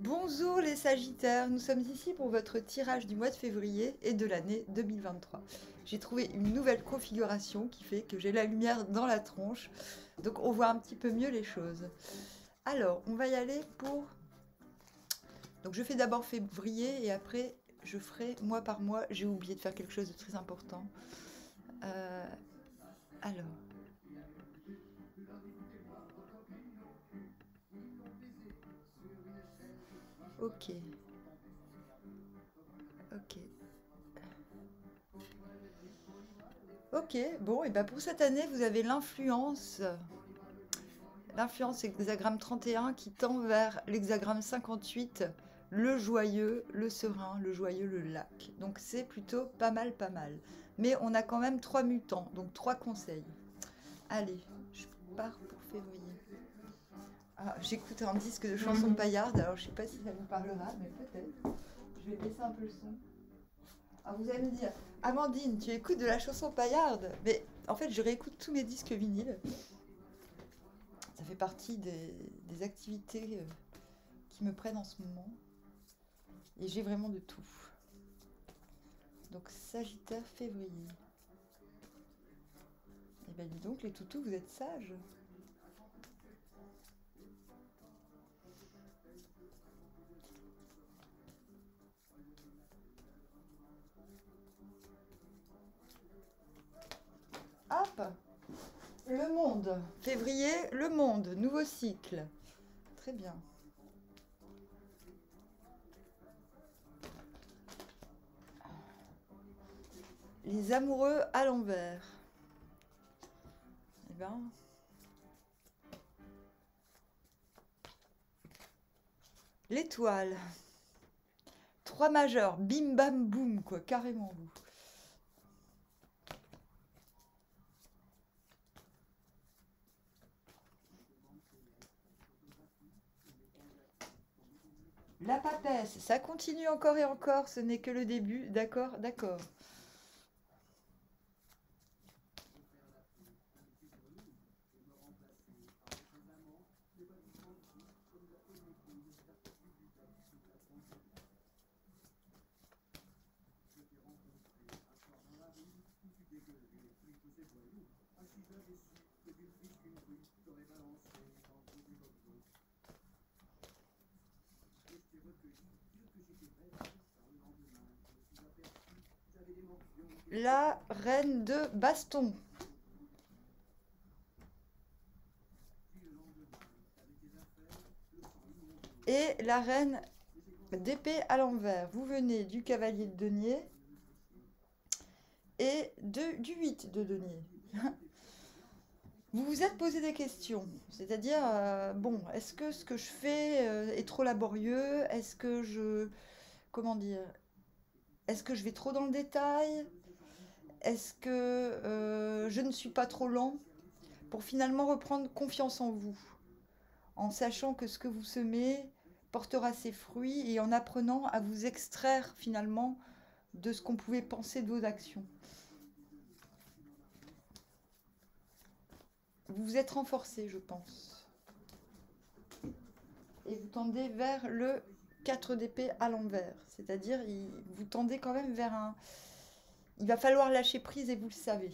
Bonjour les Sagittaires, nous sommes ici pour votre tirage du mois de février et de l'année 2023. J'ai trouvé une nouvelle configuration qui fait que j'ai la lumière dans la tronche, donc on voit un petit peu mieux les choses. Alors, on va y aller pour... Donc je fais d'abord février et après je ferai mois par mois. J'ai oublié de faire quelque chose de très important. Euh, alors, ok, ok. Ok, bon, et ben pour cette année, vous avez l'influence hexagramme 31 qui tend vers l'hexagramme 58, le joyeux, le serein, le joyeux, le lac. Donc c'est plutôt pas mal, pas mal. Mais on a quand même 3 mutants, donc 3 conseils. Allez, je pars pour février. Ah, j'écoute un disque de chansons paillardes, alors je sais pas si ça vous parlera, mais peut-être. Je vais baisser un peu le son. Ah, vous allez me dire, Amandine, tu écoutes de la chanson paillarde? Mais en fait, je réécoute tous mes disques vinyles. Ça fait partie des activités qui me prennent en ce moment. Et j'ai vraiment de tout. Donc Sagittaire, février. Et ben dis donc, les toutous, vous êtes sages. Hop, le monde. Février, le monde. Nouveau cycle. Très bien. Les amoureux à l'envers. Eh ben, l'étoile. 3 majeurs. Bim bam boum, quoi. Carrément, vous. La papesse. Ça continue encore et encore. Ce n'est que le début. D'accord, d'accord. La reine de baston. Et la reine d'épée à l'envers. Vous venez du cavalier de denier et du 8 de denier. Vous vous êtes posé des questions, c'est-à-dire, bon, est-ce que ce que je fais est trop laborieux? Est-ce que comment dire, est-ce que je vais trop dans le détail? Est-ce que je ne suis pas trop lent? Pour finalement reprendre confiance en vous, en sachant que ce que vous semez portera ses fruits et en apprenant à vous extraire finalement de ce qu'on pouvait penser de vos actions. Vous vous êtes renforcé, je pense. Et vous tendez vers le 4 d'épée à l'envers. C'est-à-dire, vous tendez quand même vers un... Il va falloir lâcher prise et vous le savez.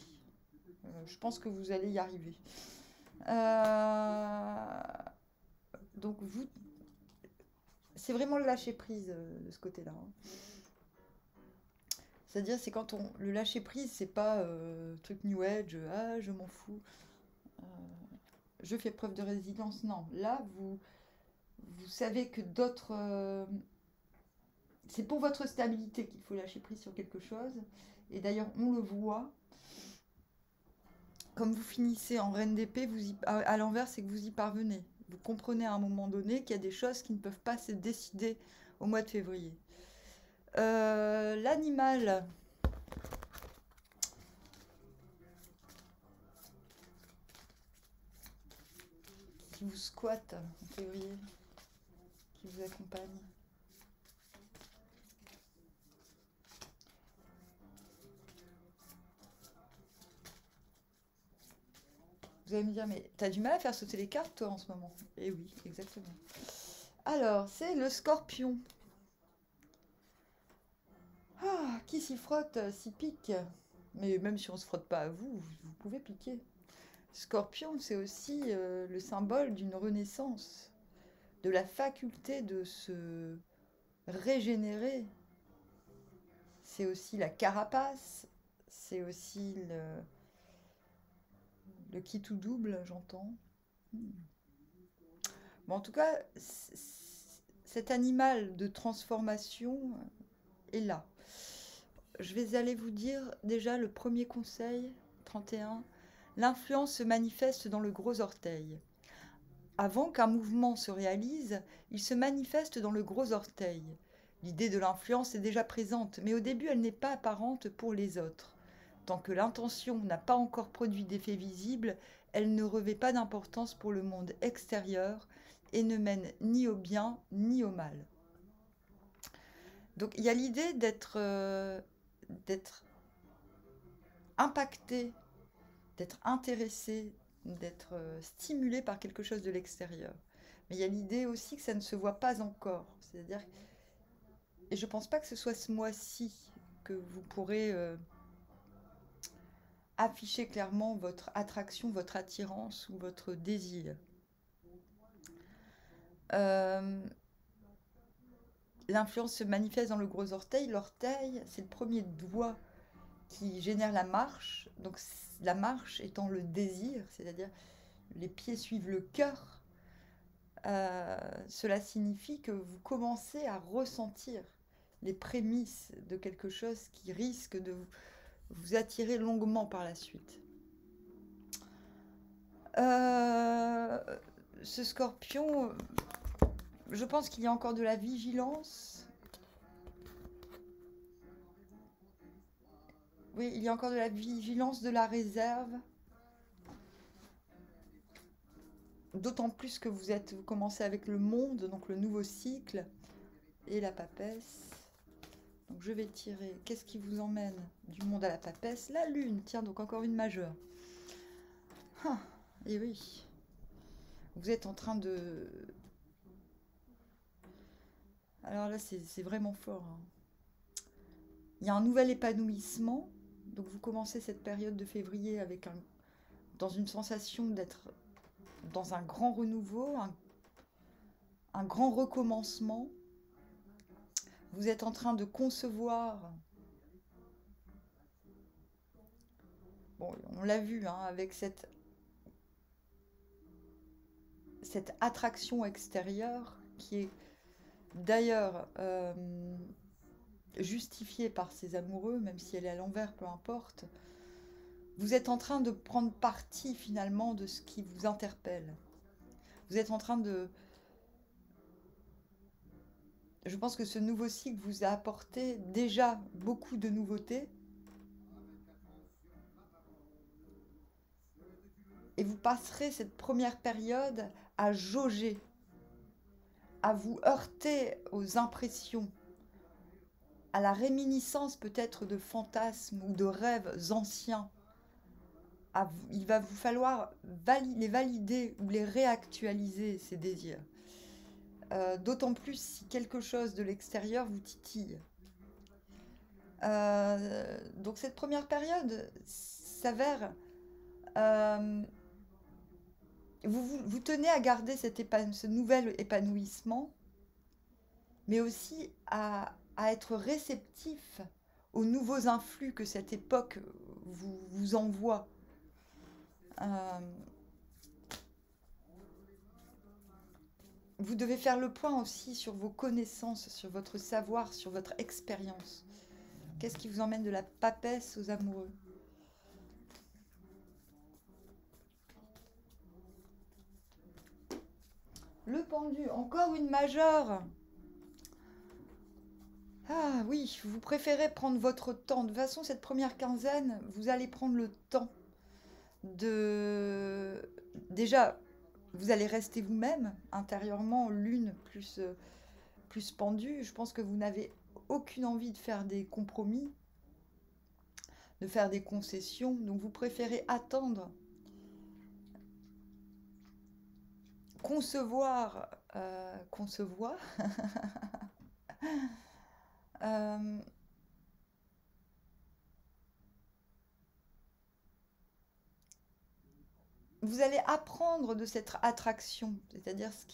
Je pense que vous allez y arriver. Euh, Donc vous... C'est vraiment le lâcher prise de ce côté-là, hein. C'est-à-dire, c'est quand on... Le lâcher prise, c'est pas truc New Age, ah, je m'en fous. Euh, je fais preuve de résilience. Non, là, vous savez que d'autres... c'est pour votre stabilité qu'il faut lâcher prise sur quelque chose. Et d'ailleurs, on le voit. Comme vous finissez en reine d'épée, à l'envers, c'est que vous y parvenez. Vous comprenez à un moment donné qu'il y a des choses qui ne peuvent pas se décider au mois de février. L'animal. Qui vous squatte en février, qui vous accompagne. Vous allez me dire, mais t'as du mal à faire sauter les cartes, toi, en ce moment? Eh oui, exactement. Alors, c'est le scorpion. Ah, qui s'y frotte, s'y pique. Mais même si on ne se frotte pas à vous, vous pouvez piquer. Scorpion, c'est aussi le symbole d'une renaissance, de la faculté de se régénérer. C'est aussi la carapace, c'est aussi le qui tout double, j'entends. Hmm. Bon, en tout cas, cet animal de transformation est là. Je vais aller vous dire déjà le premier conseil, 31. L'influence se manifeste dans le gros orteil. Avant qu'un mouvement se réalise, il se manifeste dans le gros orteil. L'idée de l'influence est déjà présente, mais au début elle n'est pas apparente pour les autres. Tant que l'intention n'a pas encore produit d'effet visible, elle ne revêt pas d'importance pour le monde extérieur et ne mène ni au bien ni au mal. Donc il y a l'idée d'être impacté, d'être intéressé, d'être stimulé par quelque chose de l'extérieur. Mais il y a l'idée aussi que ça ne se voit pas encore. C'est-à-dire, et je ne pense pas que ce soit ce mois-ci que vous pourrez afficher clairement votre attraction, votre attirance ou votre désir. L'influence se manifeste dans le gros orteil. L'orteil, c'est le premier doigt qui génère la marche. Donc la marche étant le désir, c'est-à-dire les pieds suivent le cœur. Cela signifie que vous commencez à ressentir les prémices de quelque chose qui risque de vous attirer longuement par la suite. Ce scorpion, je pense qu'il y a encore de la vigilance. Oui, il y a encore de la vigilance, de la réserve. D'autant plus que vous commencez avec le monde, donc le nouveau cycle, et la papesse. Donc je vais tirer. Qu'est-ce qui vous emmène du monde à la papesse? La lune, tiens, donc encore une majeure. Ah, et oui. Vous êtes en train de... Alors là, c'est vraiment fort. Hein. Il y a un nouvel épanouissement. Donc vous commencez cette période de février avec dans une sensation d'être dans un grand renouveau, un grand recommencement. Vous êtes en train de concevoir... Bon, on l'a vu, hein, avec cette attraction extérieure qui est d'ailleurs justifiée par ses amoureux, même si elle est à l'envers, peu importe. Vous êtes en train de prendre parti finalement de ce qui vous interpelle. Vous êtes en train de... Je pense que ce nouveau cycle vous a apporté déjà beaucoup de nouveautés. Et vous passerez cette première période à jauger, à vous heurter aux impressions, à la réminiscence peut-être de fantasmes ou de rêves anciens. Il va vous falloir les valider ou les réactualiser, ces désirs. D'autant plus si quelque chose de l'extérieur vous titille. Donc cette première période s'avère... vous tenez à garder ce nouvel épanouissement, mais aussi à être réceptif aux nouveaux influx que cette époque vous envoie. Vous devez faire le point aussi sur vos connaissances, sur votre savoir, sur votre expérience. Qu'est-ce qui vous emmène de la papesse aux amoureux? Le pendu, encore une majeure. Ah oui, vous préférez prendre votre temps. De toute façon, cette première quinzaine, vous allez prendre le temps de... Déjà, vous allez rester vous-même, intérieurement, l'une plus pendue. Je pense que vous n'avez aucune envie de faire des compromis, de faire des concessions. Donc vous préférez attendre, concevoir qu'on se voit. Euh, vous allez apprendre de cette attraction, c'est-à-dire ce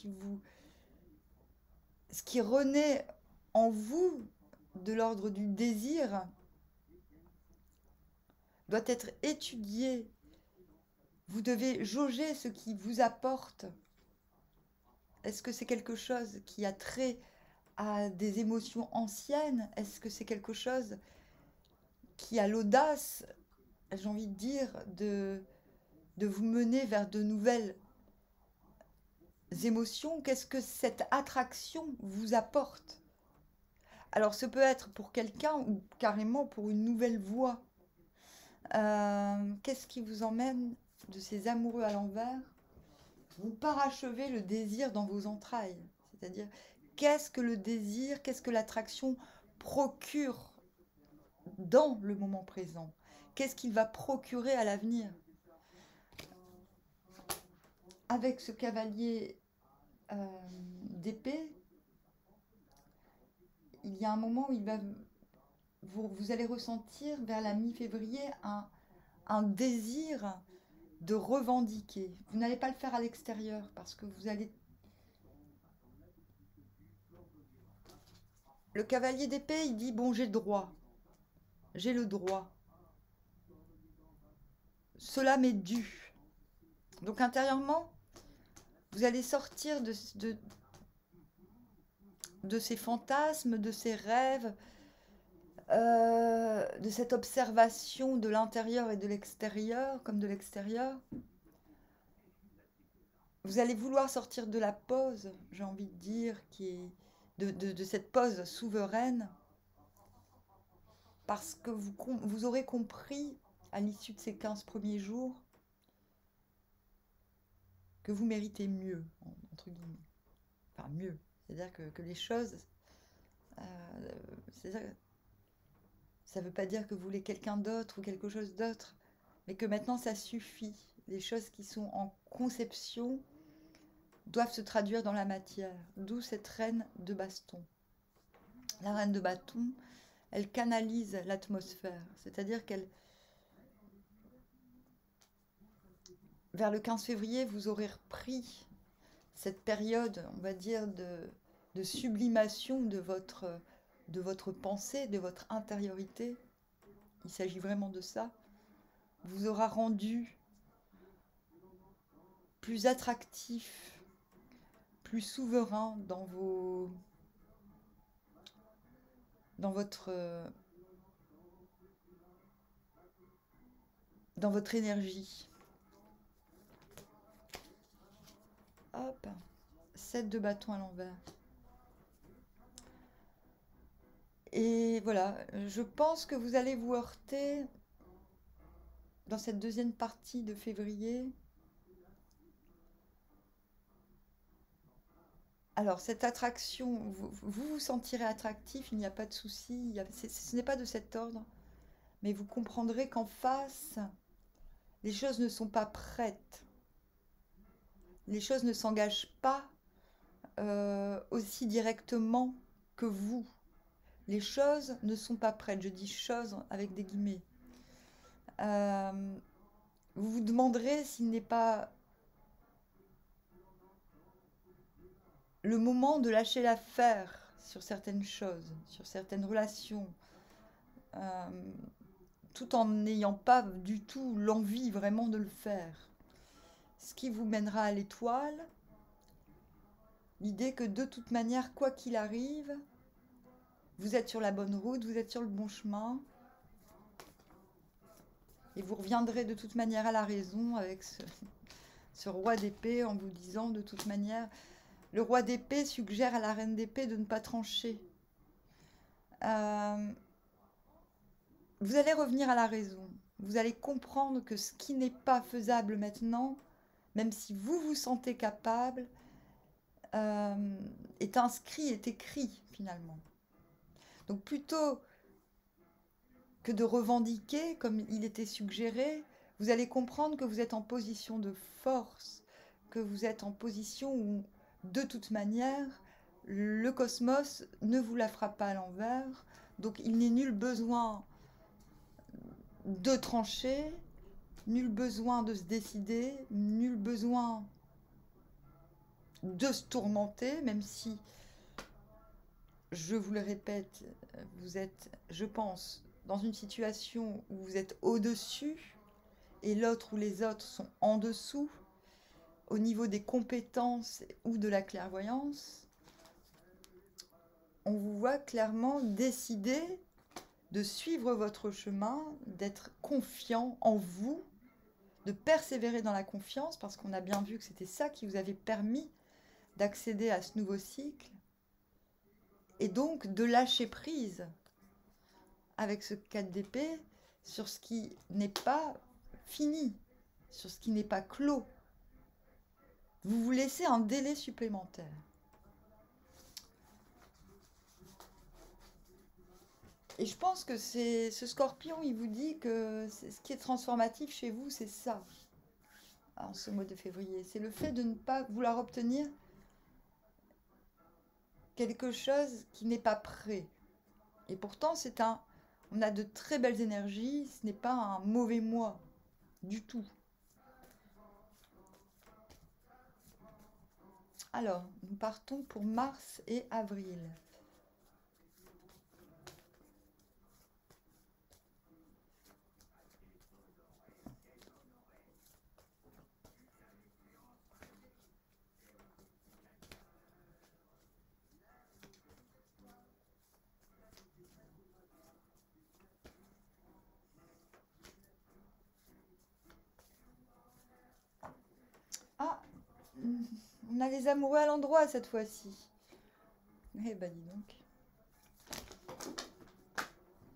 qui renaît en vous de l'ordre du désir doit être étudié. Vous devez jauger ce qui vous apporte. Est-ce que c'est quelque chose qui a trait à des émotions anciennes? Est-ce que c'est quelque chose qui a l'audace, j'ai envie de dire, de vous mener vers de nouvelles émotions? Qu'est-ce que cette attraction vous apporte? Alors, ce peut être pour quelqu'un ou carrément pour une nouvelle voie. Qu'est-ce qui vous emmène de ces amoureux à l'envers? Vous parachevez le désir dans vos entrailles. C'est-à-dire, qu'est-ce que le désir, qu'est-ce que l'attraction procure dans le moment présent? Qu'est-ce qu'il va procurer à l'avenir? Avec ce cavalier d'épée, il y a un moment où vous allez ressentir vers la mi-février un désir de revendiquer. Vous n'allez pas le faire à l'extérieur parce que vous allez... Le cavalier d'épée, il dit, bon, j'ai le droit. J'ai le droit. Cela m'est dû. Donc intérieurement, vous allez sortir de ces fantasmes, de ces rêves, de cette observation de l'intérieur et de l'extérieur, comme de l'extérieur. Vous allez vouloir sortir de la pose, j'ai envie de dire, qui est de cette pose souveraine, parce que vous aurez compris, à l'issue de ces 15 premiers jours, que vous méritez mieux, entre guillemets. Enfin, mieux. C'est-à-dire que les choses... ça ne veut pas dire que vous voulez quelqu'un d'autre ou quelque chose d'autre, mais que maintenant ça suffit. Les choses qui sont en conception doivent se traduire dans la matière. D'où cette reine de baston. La reine de bâton, elle canalise l'atmosphère. C'est-à-dire qu'elle... Vers le 15 février, vous aurez repris cette période, on va dire, de sublimation de votre pensée, de votre intériorité. Il s'agit vraiment de ça. Vous aura rendu plus attractif, plus souverain dans votre énergie. Hop, 7 de bâton à l'envers. Et voilà, je pense que vous allez vous heurter dans cette deuxième partie de février. Alors, cette attraction, vous sentirez attractif, il n'y a pas de souci, ce n'est pas de cet ordre, mais vous comprendrez qu'en face, les choses ne sont pas prêtes. Les choses ne s'engagent pas aussi directement que vous. Les choses ne sont pas prêtes. Je dis choses avec des guillemets. Vous vous demanderez s'il n'est pas le moment de lâcher l'affaire sur certaines choses, sur certaines relations, tout en n'ayant pas du tout l'envie vraiment de le faire. Ce qui vous mènera à l'étoile, l'idée que de toute manière, quoi qu'il arrive, vous êtes sur la bonne route, vous êtes sur le bon chemin, et vous reviendrez de toute manière à la raison avec ce roi d'épée en vous disant de toute manière, le roi d'épée suggère à la reine d'épée de ne pas trancher. Vous allez revenir à la raison. Vous allez comprendre que ce qui n'est pas faisable maintenant, même si vous vous sentez capable, est inscrit, est écrit finalement. Donc plutôt que de revendiquer, comme il était suggéré, vous allez comprendre que vous êtes en position de force, que vous êtes en position où de toute manière, le cosmos ne vous la fera pas à l'envers. Donc il n'est nul besoin de trancher, nul besoin de se décider, nul besoin de se tourmenter, même si, je vous le répète, vous êtes, je pense, dans une situation où vous êtes au-dessus et l'autre ou les autres sont en dessous, au niveau des compétences ou de la clairvoyance. On vous voit clairement décider de suivre votre chemin, d'être confiant en vous, de persévérer dans la confiance, parce qu'on a bien vu que c'était ça qui vous avait permis d'accéder à ce nouveau cycle, et donc de lâcher prise avec ce 4 d'épée sur ce qui n'est pas fini, sur ce qui n'est pas clos. Vous vous laissez un délai supplémentaire. Et je pense que c'est ce scorpion, il vous dit que ce qui est transformatif chez vous, c'est ça, en ce mois de février. C'est le fait de ne pas vouloir obtenir quelque chose qui n'est pas prêt. Et pourtant, on a de très belles énergies, ce n'est pas un mauvais mois du tout. Alors, nous partons pour mars et avril. Ah, on a les amoureux à l'endroit cette fois-ci. Eh ben dis donc.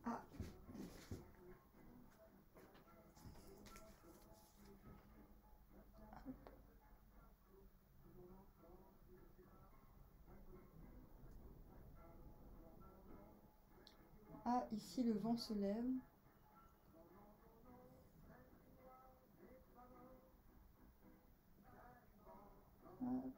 Ah. Ah, ici le vent se lève. Hop.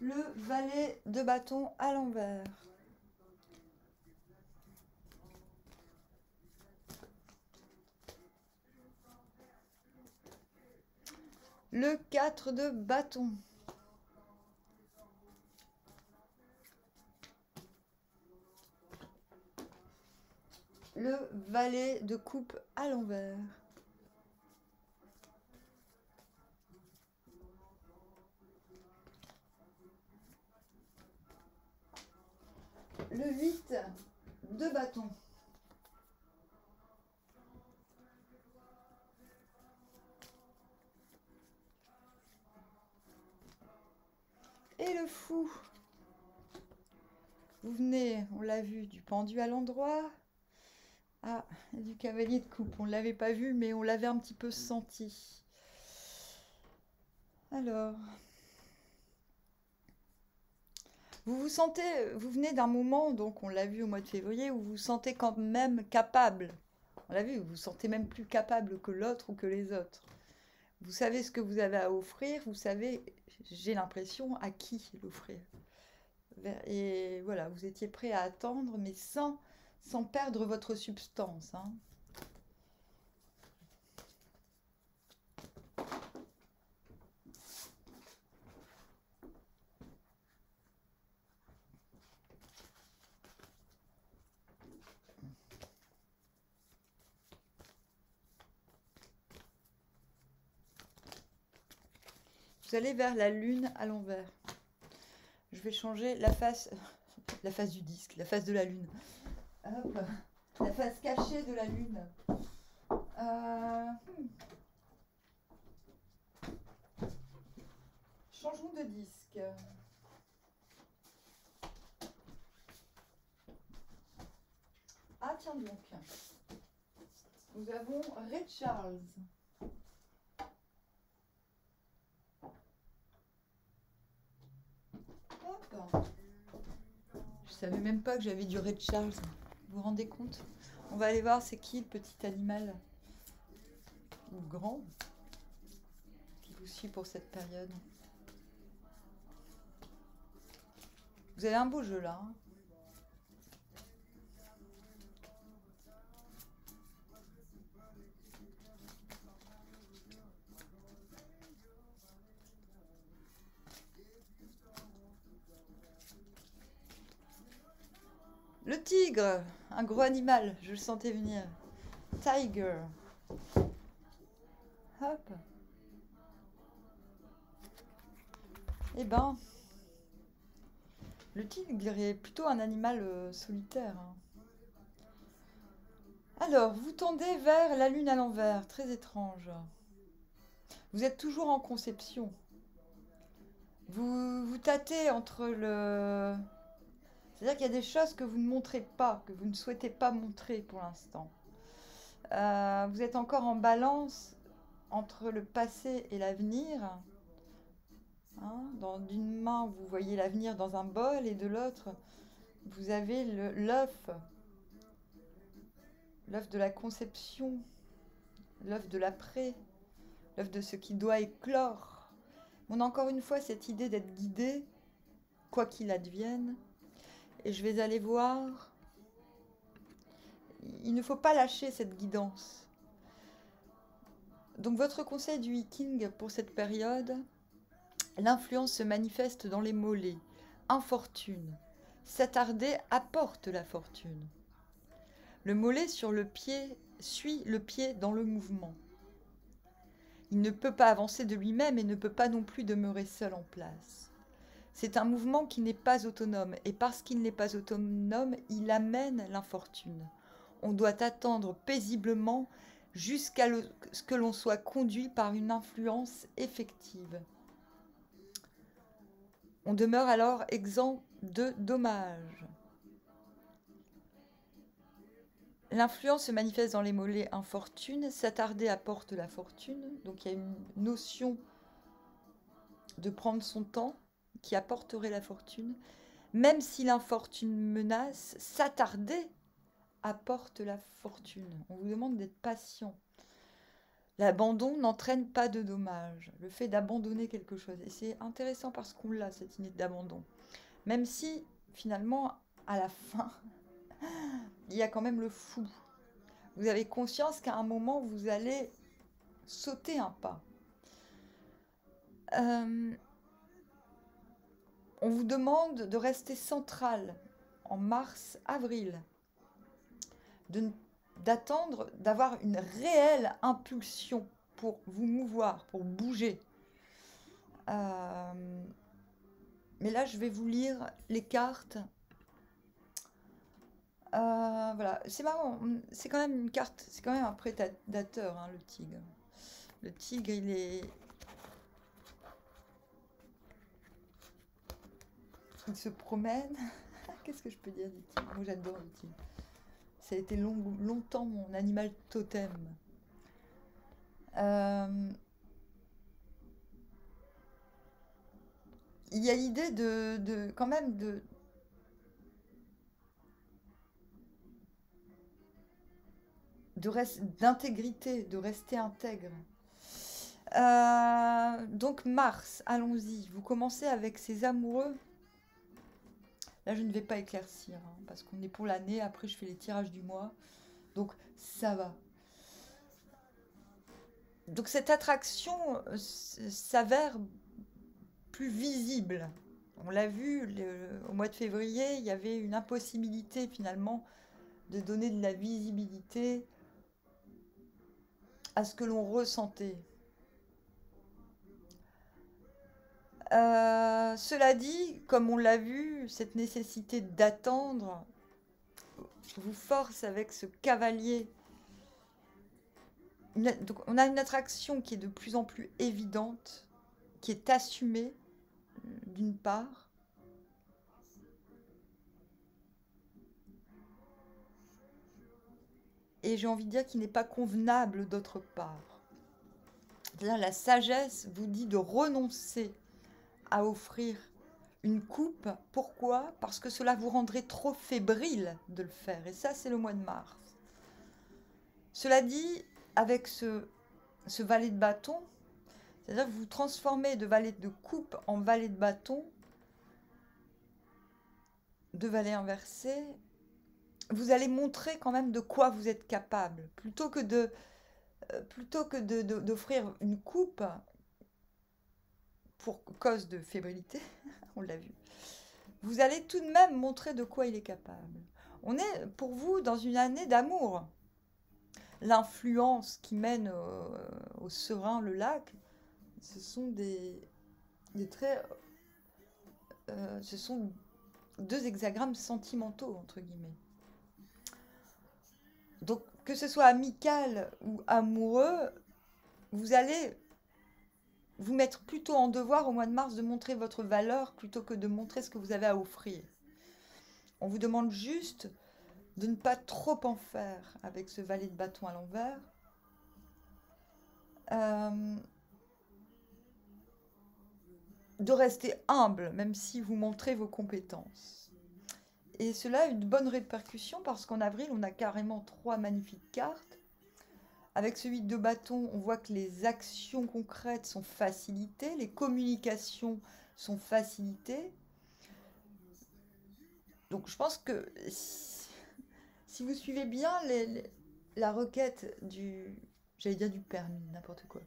Le valet de bâton à l'envers. Le 4 de bâton. Le valet de coupe à l'envers. Le 8 de bâton. Et le fou. Vous venez, on l'a vu, du pendu à l'endroit. Ah, du cavalier de coupe. On ne l'avait pas vu, mais on l'avait un petit peu senti. Alors, vous venez d'un moment, donc on l'a vu au mois de février, où vous vous sentez quand même capable. On l'a vu, vous vous sentez même plus capable que l'autre ou que les autres. Vous savez ce que vous avez à offrir, vous savez, j'ai l'impression, à qui l'offrir. Et voilà, vous étiez prêt à attendre, mais sans perdre votre substance. Hein. Vous allez vers la lune à l'envers. Je vais changer la face du disque, la face de la lune. Hop, la face cachée de la lune. Changeons de disque. Ah tiens donc. Nous avons Ray Charles. Je savais même pas que j'avais du Ray Charles. Vous vous rendez compte? On va aller voir c'est qui le petit animal. Ou grand. Qui vous suit pour cette période. Vous avez un beau jeu là. Hein. Le tigre, un gros animal, je le sentais venir. Tiger. Hop. Eh ben, le tigre est plutôt un animal solitaire. Hein. Alors, vous tendez vers la lune à l'envers, très étrange. Vous êtes toujours en conception. Vous tâtez entre le... C'est-à-dire qu'il y a des choses que vous ne montrez pas, que vous ne souhaitez pas montrer pour l'instant. Vous êtes encore en balance entre le passé et l'avenir. Hein, d'une main, vous voyez l'avenir dans un bol et de l'autre, vous avez l'œuf. L'œuf de la conception, l'œuf de l'après, l'œuf de ce qui doit éclore. On a encore une fois cette idée d'être guidé, quoi qu'il advienne. Et je vais aller voir. Il ne faut pas lâcher cette guidance. Donc votre conseil du Viking pour cette période, l'influence se manifeste dans les mollets. Infortune. S'attarder apporte la fortune. Le mollet sur le pied suit le pied dans le mouvement. Il ne peut pas avancer de lui-même et ne peut pas non plus demeurer seul en place. C'est un mouvement qui n'est pas autonome, et parce qu'il n'est pas autonome, il amène l'infortune. On doit attendre paisiblement jusqu'à ce que l'on soit conduit par une influence effective. On demeure alors exempt de dommages. L'influence se manifeste dans les mollets infortune, s'attarder apporte la fortune, donc il y a une notion de prendre son temps qui apporterait la fortune. Même si l'infortune menace, s'attarder apporte la fortune. On vous demande d'être patient. L'abandon n'entraîne pas de dommages. Le fait d'abandonner quelque chose. Et c'est intéressant parce qu'on l'a, cette idée d'abandon. Même si, finalement, à la fin, il y a quand même le fou. Vous avez conscience qu'à un moment, vous allez sauter un pas. On vous demande de rester central en mars-avril, d'attendre d'avoir une réelle impulsion pour vous mouvoir, pour bouger. Mais là, je vais vous lire les cartes. Voilà, c'est marrant, c'est quand même une carte, c'est quand même un prédateur, hein, le tigre. Le tigre, il se promène. Qu'est-ce que je peux dire du tigre? Moi, j'adore le tigre. Ça a été longtemps mon animal totem. Il y a l'idée quand même d'intégrité, de rester intègre. Donc Mars, allons-y. Vous commencez avec ces amoureux. Là, je ne vais pas éclaircir, hein, parce qu'on est pour l'année. Après, je fais les tirages du mois. Donc, ça va. Donc, cette attraction s'avère plus visible. On l'a vu, au mois de février, il y avait une impossibilité, finalement, de donner de la visibilité à ce que l'on ressentait. Cela dit, comme on l'a vu, cette nécessité d'attendre vous force avec ce cavalier. Donc on a une attraction qui est de plus en plus évidente, qui est assumée d'une part. Et j'ai envie de dire qu'il n'est pas convenable d'autre part. C'est-à-dire la sagesse vous dit de renoncer à offrir une coupe. Pourquoi? Parce que cela vous rendrait trop fébrile de le faire. Et ça, c'est le mois de mars. Cela dit, avec ce valet de bâton, c'est-à-dire que vous vous transformez de valet de coupe en valet de bâton, de valet inversé, vous allez montrer quand même de quoi vous êtes capable. Plutôt que d'offrir une coupe pour cause de fébrilité, on l'a vu, vous allez tout de même montrer de quoi il est capable. On est pour vous dans une année d'amour. L'influence qui mène au serein, le lac, ce sont des traits, ce sont deux hexagrammes sentimentaux, entre guillemets. Donc, que ce soit amical ou amoureux, vous allez vous mettre plutôt en devoir au mois de mars de montrer votre valeur plutôt que de montrer ce que vous avez à offrir. On vous demande juste de ne pas trop en faire avec ce valet de bâton à l'envers. De rester humble, même si vous montrez vos compétences. Et cela a une bonne répercussion parce qu'en avril, on a carrément 3 magnifiques cartes. Avec ce 8 de bâton, on voit que les actions concrètes sont facilitées, les communications sont facilitées. Donc je pense que si vous suivez bien la requête j'allais dire du permis, n'importe quoi.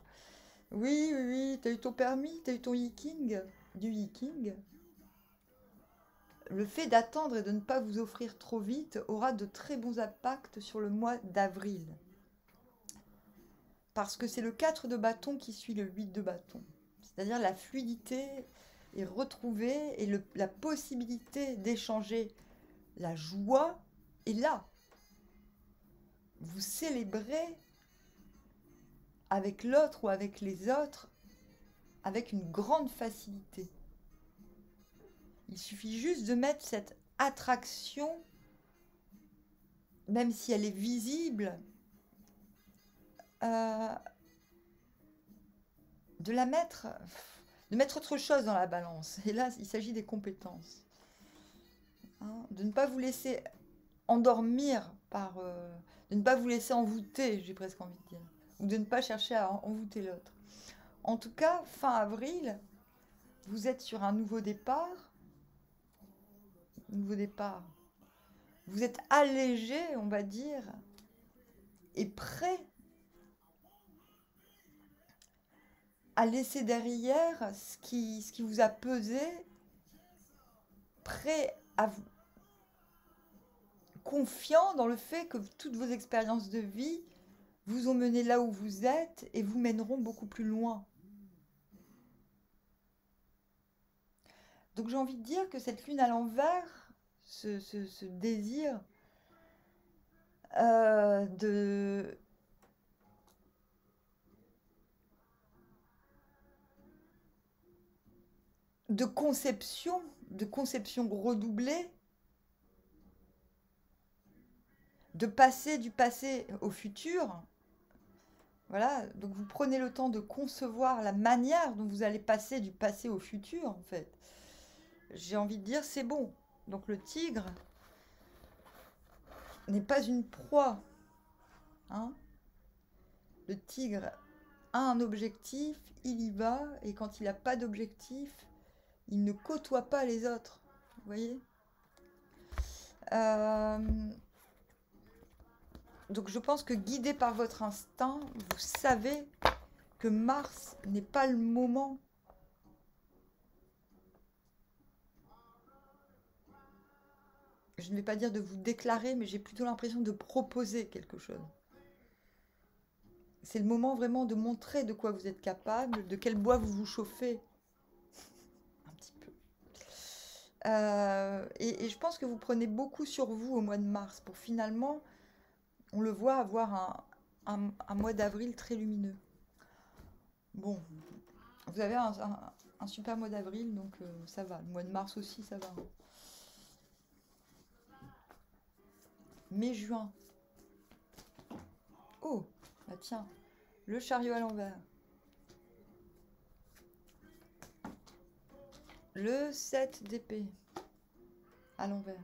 Oui, oui, oui, t'as eu ton permis, t'as eu ton yiking, du yiking. Le fait d'attendre et de ne pas vous offrir trop vite aura de très bons impacts sur le mois d'avril. Parce que c'est le 4 de bâton qui suit le 8 de bâton. C'est-à-dire la fluidité est retrouvée et la possibilité d'échanger la joie est là. Vous célébrez avec l'autre ou avec les autres avec une grande facilité. Il suffit juste de mettre cette attraction, même si elle est visible, de mettre autre chose dans la balance. Et là, il s'agit des compétences. Hein, de ne pas vous laisser endormir de ne pas vous laisser envoûter, j'ai presque envie de dire. Ou de ne pas chercher à envoûter l'autre. En tout cas, fin avril, vous êtes sur un nouveau départ. Vous êtes allégé, on va dire, et prêt à laisser derrière ce qui vous a pesé, prêt à vous confiant dans le fait que toutes vos expériences de vie vous ont mené là où vous êtes et vous mèneront beaucoup plus loin. Donc j'ai envie de dire que cette lune à l'envers, ce désir de conception redoublée, de passer du passé au futur. Voilà, donc vous prenez le temps de concevoir la manière dont vous allez passer du passé au futur, en fait. J'ai envie de dire, c'est bon. Donc le tigre n'est pas une proie. Hein, le tigre a un objectif, il y va, et quand il n'a pas d'objectif, il ne côtoie pas les autres. Vous voyez? Donc je pense que guidé par votre instinct, vous savez que Mars n'est pas le moment. Je ne vais pas dire de vous déclarer, mais j'ai plutôt l'impression de proposer quelque chose. C'est le moment vraiment de montrer de quoi vous êtes capable, de quel bois vous vous chauffez. Un petit peu. Et je pense que vous prenez beaucoup sur vous au mois de mars pour finalement, on le voit, avoir un mois d'avril très lumineux. Bon, vous avez un super mois d'avril, donc ça va. Le mois de mars aussi, ça va. Mai-juin. Oh, bah tiens, le chariot à l'envers. Le 7 d'épée. À l'envers.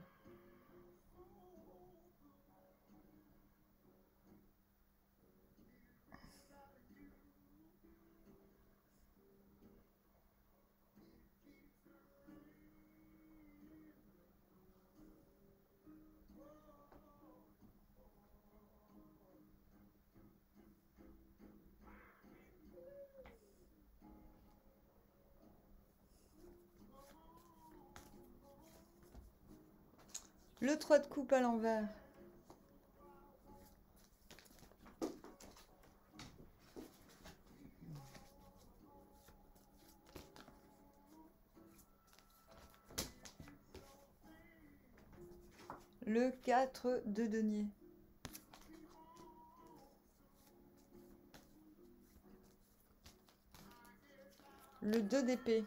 Le 3 de coupe à l'envers. Le 4 de denier. Le 2 d'épée.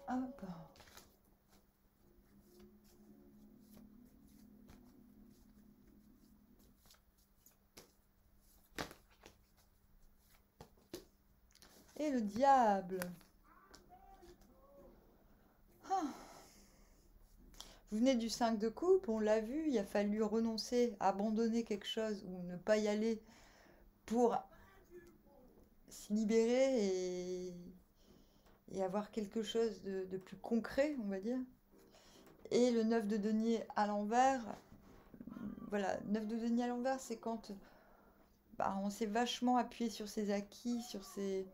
Hop. Et le diable. Ah. Vous venez du 5 de coupe, on l'a vu, il a fallu renoncer, abandonner quelque chose ou ne pas y aller pour s'y libérer et avoir quelque chose de plus concret, on va dire. Et le 9 de denier à l'envers, voilà, 9 de denier à l'envers, c'est quand on s'est vachement appuyé sur ses acquis, sur ses...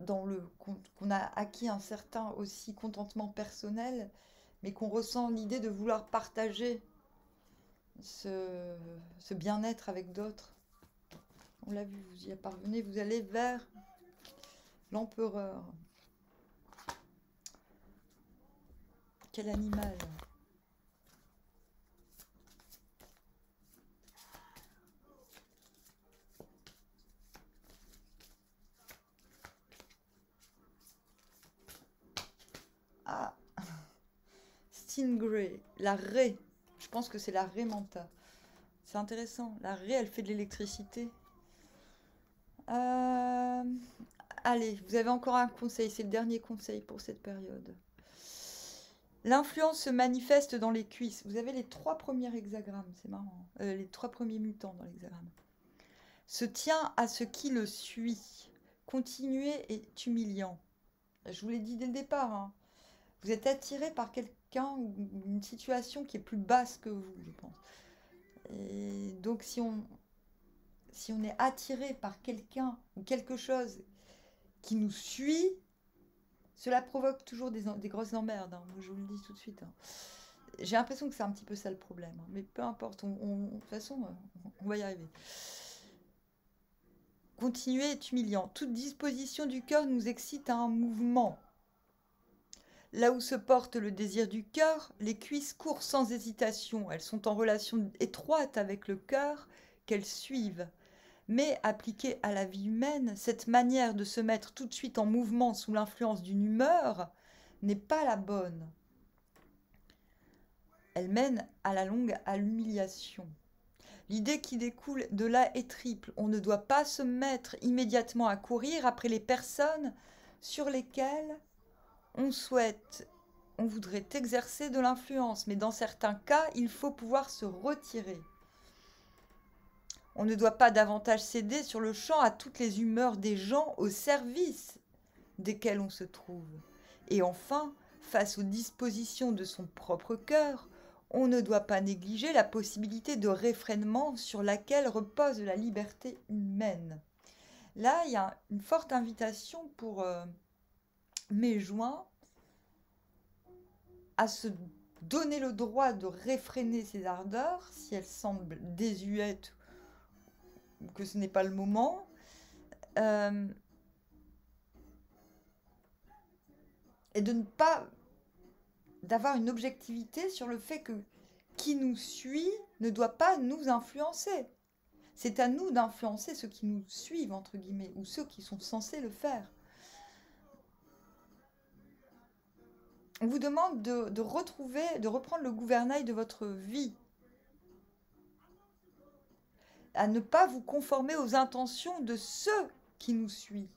qu'on a acquis un certain aussi contentement personnel, mais qu'on ressent l'idée de vouloir partager ce bien-être avec d'autres. On l'a vu, vous y parvenez, vous allez vers l'empereur. Quel animal! Ah, Stingray, la raie. Je pense que c'est la raie manta. C'est intéressant. La raie, elle fait de l'électricité. Allez, vous avez encore un conseil. C'est le dernier conseil pour cette période. L'influence se manifeste dans les cuisses. Vous avez les 3 premiers hexagrammes. C'est marrant. Les 3 premiers mutants dans l'hexagramme. Se tient à ce qui le suit. Continuer est humiliant. Je vous l'ai dit dès le départ. Hein. Vous êtes attiré par quelqu'un ou une situation qui est plus basse que vous, je pense. Et donc si on est attiré par quelqu'un ou quelque chose qui nous suit, cela provoque toujours des grosses emmerdes. Hein. Je vous le dis tout de suite. Hein. J'ai l'impression que c'est un petit peu ça le problème. Hein. Mais peu importe, de toute façon, on va y arriver. Continuer est humiliant. Toute disposition du cœur nous excite à un mouvement. Là où se porte le désir du cœur, les cuisses courent sans hésitation. Elles sont en relation étroite avec le cœur qu'elles suivent. Mais appliquée à la vie humaine, cette manière de se mettre tout de suite en mouvement sous l'influence d'une humeur n'est pas la bonne. Elle mène à la longue à l'humiliation. L'idée qui découle de là est triple. On ne doit pas se mettre immédiatement à courir après les personnes sur lesquelles on voudrait exercer de l'influence, mais dans certains cas, il faut pouvoir se retirer. On ne doit pas davantage céder sur le champ à toutes les humeurs des gens au service desquels on se trouve. Et enfin, face aux dispositions de son propre cœur, on ne doit pas négliger la possibilité de réfrénement sur laquelle repose la liberté humaine. Là, il y a une forte invitation pour mes joints à se donner le droit de réfréner ses ardeurs si elles semblent désuètes ou que ce n'est pas le moment. et de ne pas d'avoir une objectivité sur le fait que qui nous suit ne doit pas nous influencer. C'est à nous d'influencer ceux qui nous suivent, entre guillemets, ou ceux qui sont censés le faire. On vous demande de retrouver, de reprendre le gouvernail de votre vie, à ne pas vous conformer aux intentions de ceux qui nous suivent.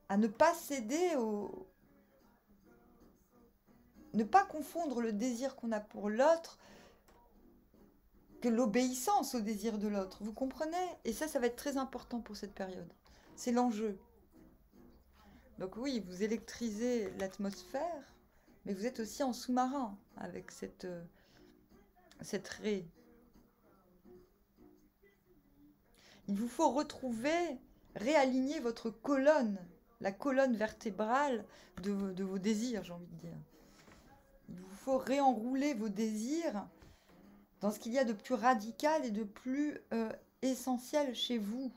À ne pas céder au... Ne pas confondre le désir qu'on a pour l'autre que l'obéissance au désir de l'autre. Vous comprenez? Et ça va être très important pour cette période. C'est l'enjeu. Donc oui, vous électrisez l'atmosphère, mais vous êtes aussi en sous-marin avec cette raie. Il vous faut retrouver, réaligner votre colonne, la colonne vertébrale de vos désirs, j'ai envie de dire. Il vous faut réenrouler vos désirs dans ce qu'il y a de plus radical et de plus essentiel chez vous.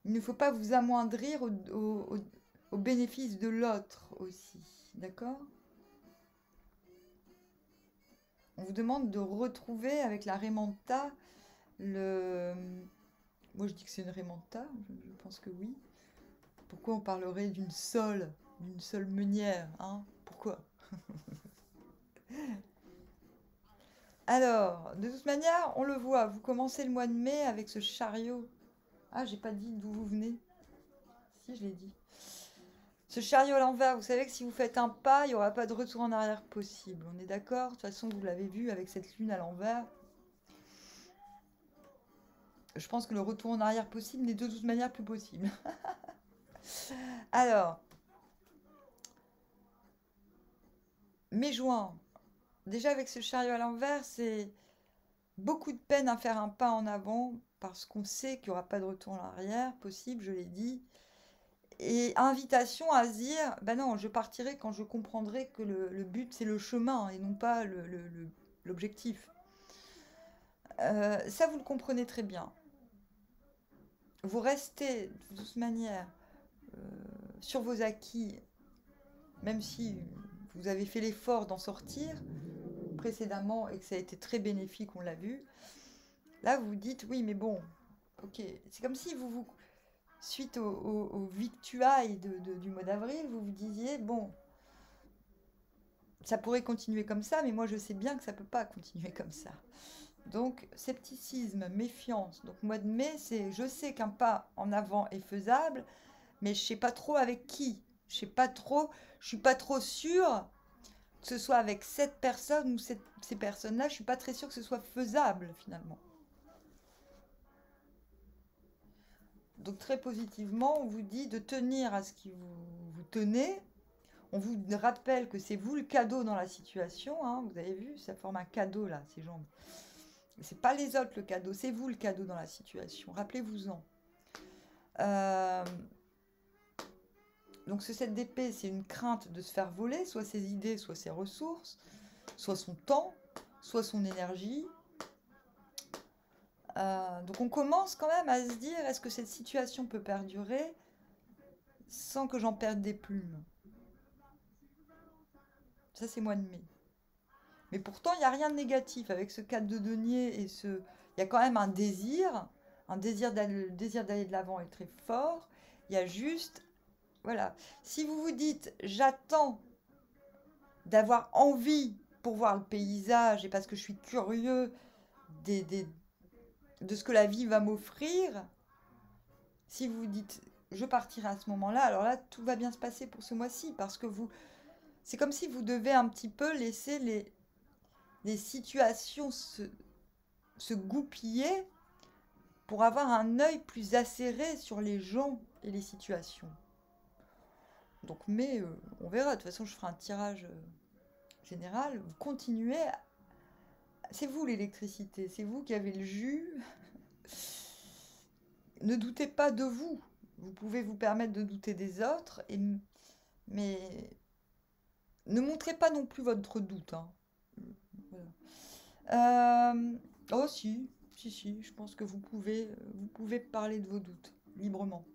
Il ne faut pas vous amoindrir au bénéfice de l'autre aussi, d'accord? On vous demande de retrouver avec la Remanta le... Moi je dis que c'est une Remanta, je pense que oui. Pourquoi on parlerait d'une seule meunière, hein? Pourquoi? Alors, de toute manière, on le voit, vous commencez le mois de mai avec ce chariot. Ah, j'ai pas dit d'où vous venez. Si, je l'ai dit. Ce chariot à l'envers, vous savez que si vous faites un pas, il n'y aura pas de retour en arrière possible. On est d'accord? De toute façon, vous l'avez vu avec cette lune à l'envers. Je pense que le retour en arrière possible n'est de toute manière plus possible. Alors, mai-juin. Déjà avec ce chariot à l'envers, c'est beaucoup de peine à faire un pas en avant parce qu'on sait qu'il n'y aura pas de retour en arrière possible, je l'ai dit. Et invitation à se dire, ben non, je partirai quand je comprendrai que le but c'est le chemin et non pas l'objectif. Ça, vous le comprenez très bien. Vous restez de toute manière sur vos acquis, même si vous avez fait l'effort d'en sortir précédemment et que ça a été très bénéfique, on l'a vu. Là, vous vous dites, oui, mais bon, ok. C'est comme si suite au victuailles du mois d'avril, vous vous disiez, bon, ça pourrait continuer comme ça, mais moi je sais bien que ça ne peut pas continuer comme ça. Donc, scepticisme, méfiance. Donc, mois de mai, c'est je sais qu'un pas en avant est faisable, mais je ne sais pas trop avec qui. Je sais pas trop, je suis pas trop sûre que ce soit avec cette personne ou ces personnes-là. Je suis pas très sûre que ce soit faisable finalement. Donc, très positivement, on vous dit de tenir à ce qui vous tenez. On vous rappelle que c'est vous le cadeau dans la situation. Hein. Vous avez vu, ça forme un cadeau là, ces jambes. C'est pas les autres le cadeau, c'est vous le cadeau dans la situation. Rappelez-vous-en. Donc ce 7 d'épée, c'est une crainte de se faire voler, soit ses idées, soit ses ressources, soit son temps, soit son énergie. Donc on commence quand même à se dire, est-ce que cette situation peut perdurer sans que j'en perde des plumes? Ça, c'est mois de mai. Mais pourtant, il n'y a rien de négatif. Avec ce 4 de denier et ce... Il y a quand même un désir. Le désir d'aller de l'avant est très fort. Il y a juste... Voilà. Si vous vous dites, j'attends d'avoir envie pour voir le paysage et parce que je suis curieux de ce que la vie va m'offrir, si vous vous dites, je partirai à ce moment-là, alors là, tout va bien se passer pour ce mois-ci parce que vous... C'est comme si vous devez un petit peu laisser les situations se goupiller pour avoir un œil plus acéré sur les gens et les situations. Donc, mais on verra. De toute façon, je ferai un tirage général. Vous continuez. C'est vous l'électricité. C'est vous qui avez le jus. Ne doutez pas de vous. Vous pouvez vous permettre de douter des autres. Mais ne montrez pas non plus votre doute. Hein. Voilà. Oh si. si, je pense que vous pouvez parler de vos doutes librement.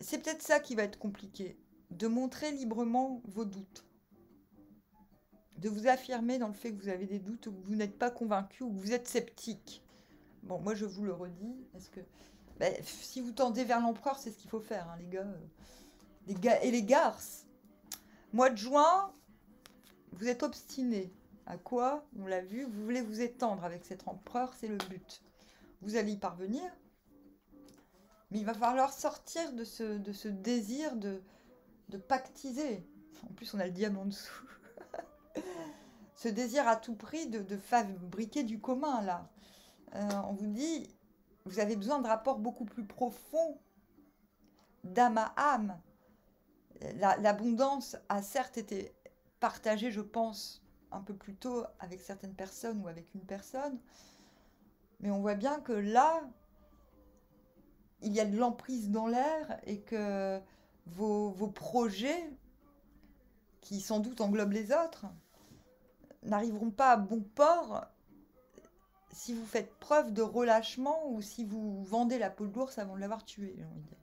C'est peut-être ça qui va être compliqué, de montrer librement vos doutes, de vous affirmer dans le fait que vous avez des doutes ou que vous n'êtes pas convaincu ou que vous êtes sceptique. Bon, moi je vous le redis, est-ce que si vous tendez vers l'empereur, c'est ce qu'il faut faire, hein, les gars. Les gars et les garces. Mois de juin, vous êtes obstinés. À quoi? On l'a vu, vous voulez vous étendre avec cet empereur, c'est le but. Vous allez y parvenir, mais il va falloir sortir de ce désir de pactiser. En plus, on a le diamant en dessous. Ce désir à tout prix de fabriquer du commun, là. On vous dit, vous avez besoin de rapports beaucoup plus profonds, d'âme à âme. L'abondance a certes été partagée, je pense, un peu plus tôt avec certaines personnes ou avec une personne, mais on voit bien que là, il y a de l'emprise dans l'air et que vos projets, qui sans doute englobent les autres, n'arriveront pas à bon port si vous faites preuve de relâchement ou si vous vendez la peau de l'ours avant de l'avoir tué, j'ai envie de dire.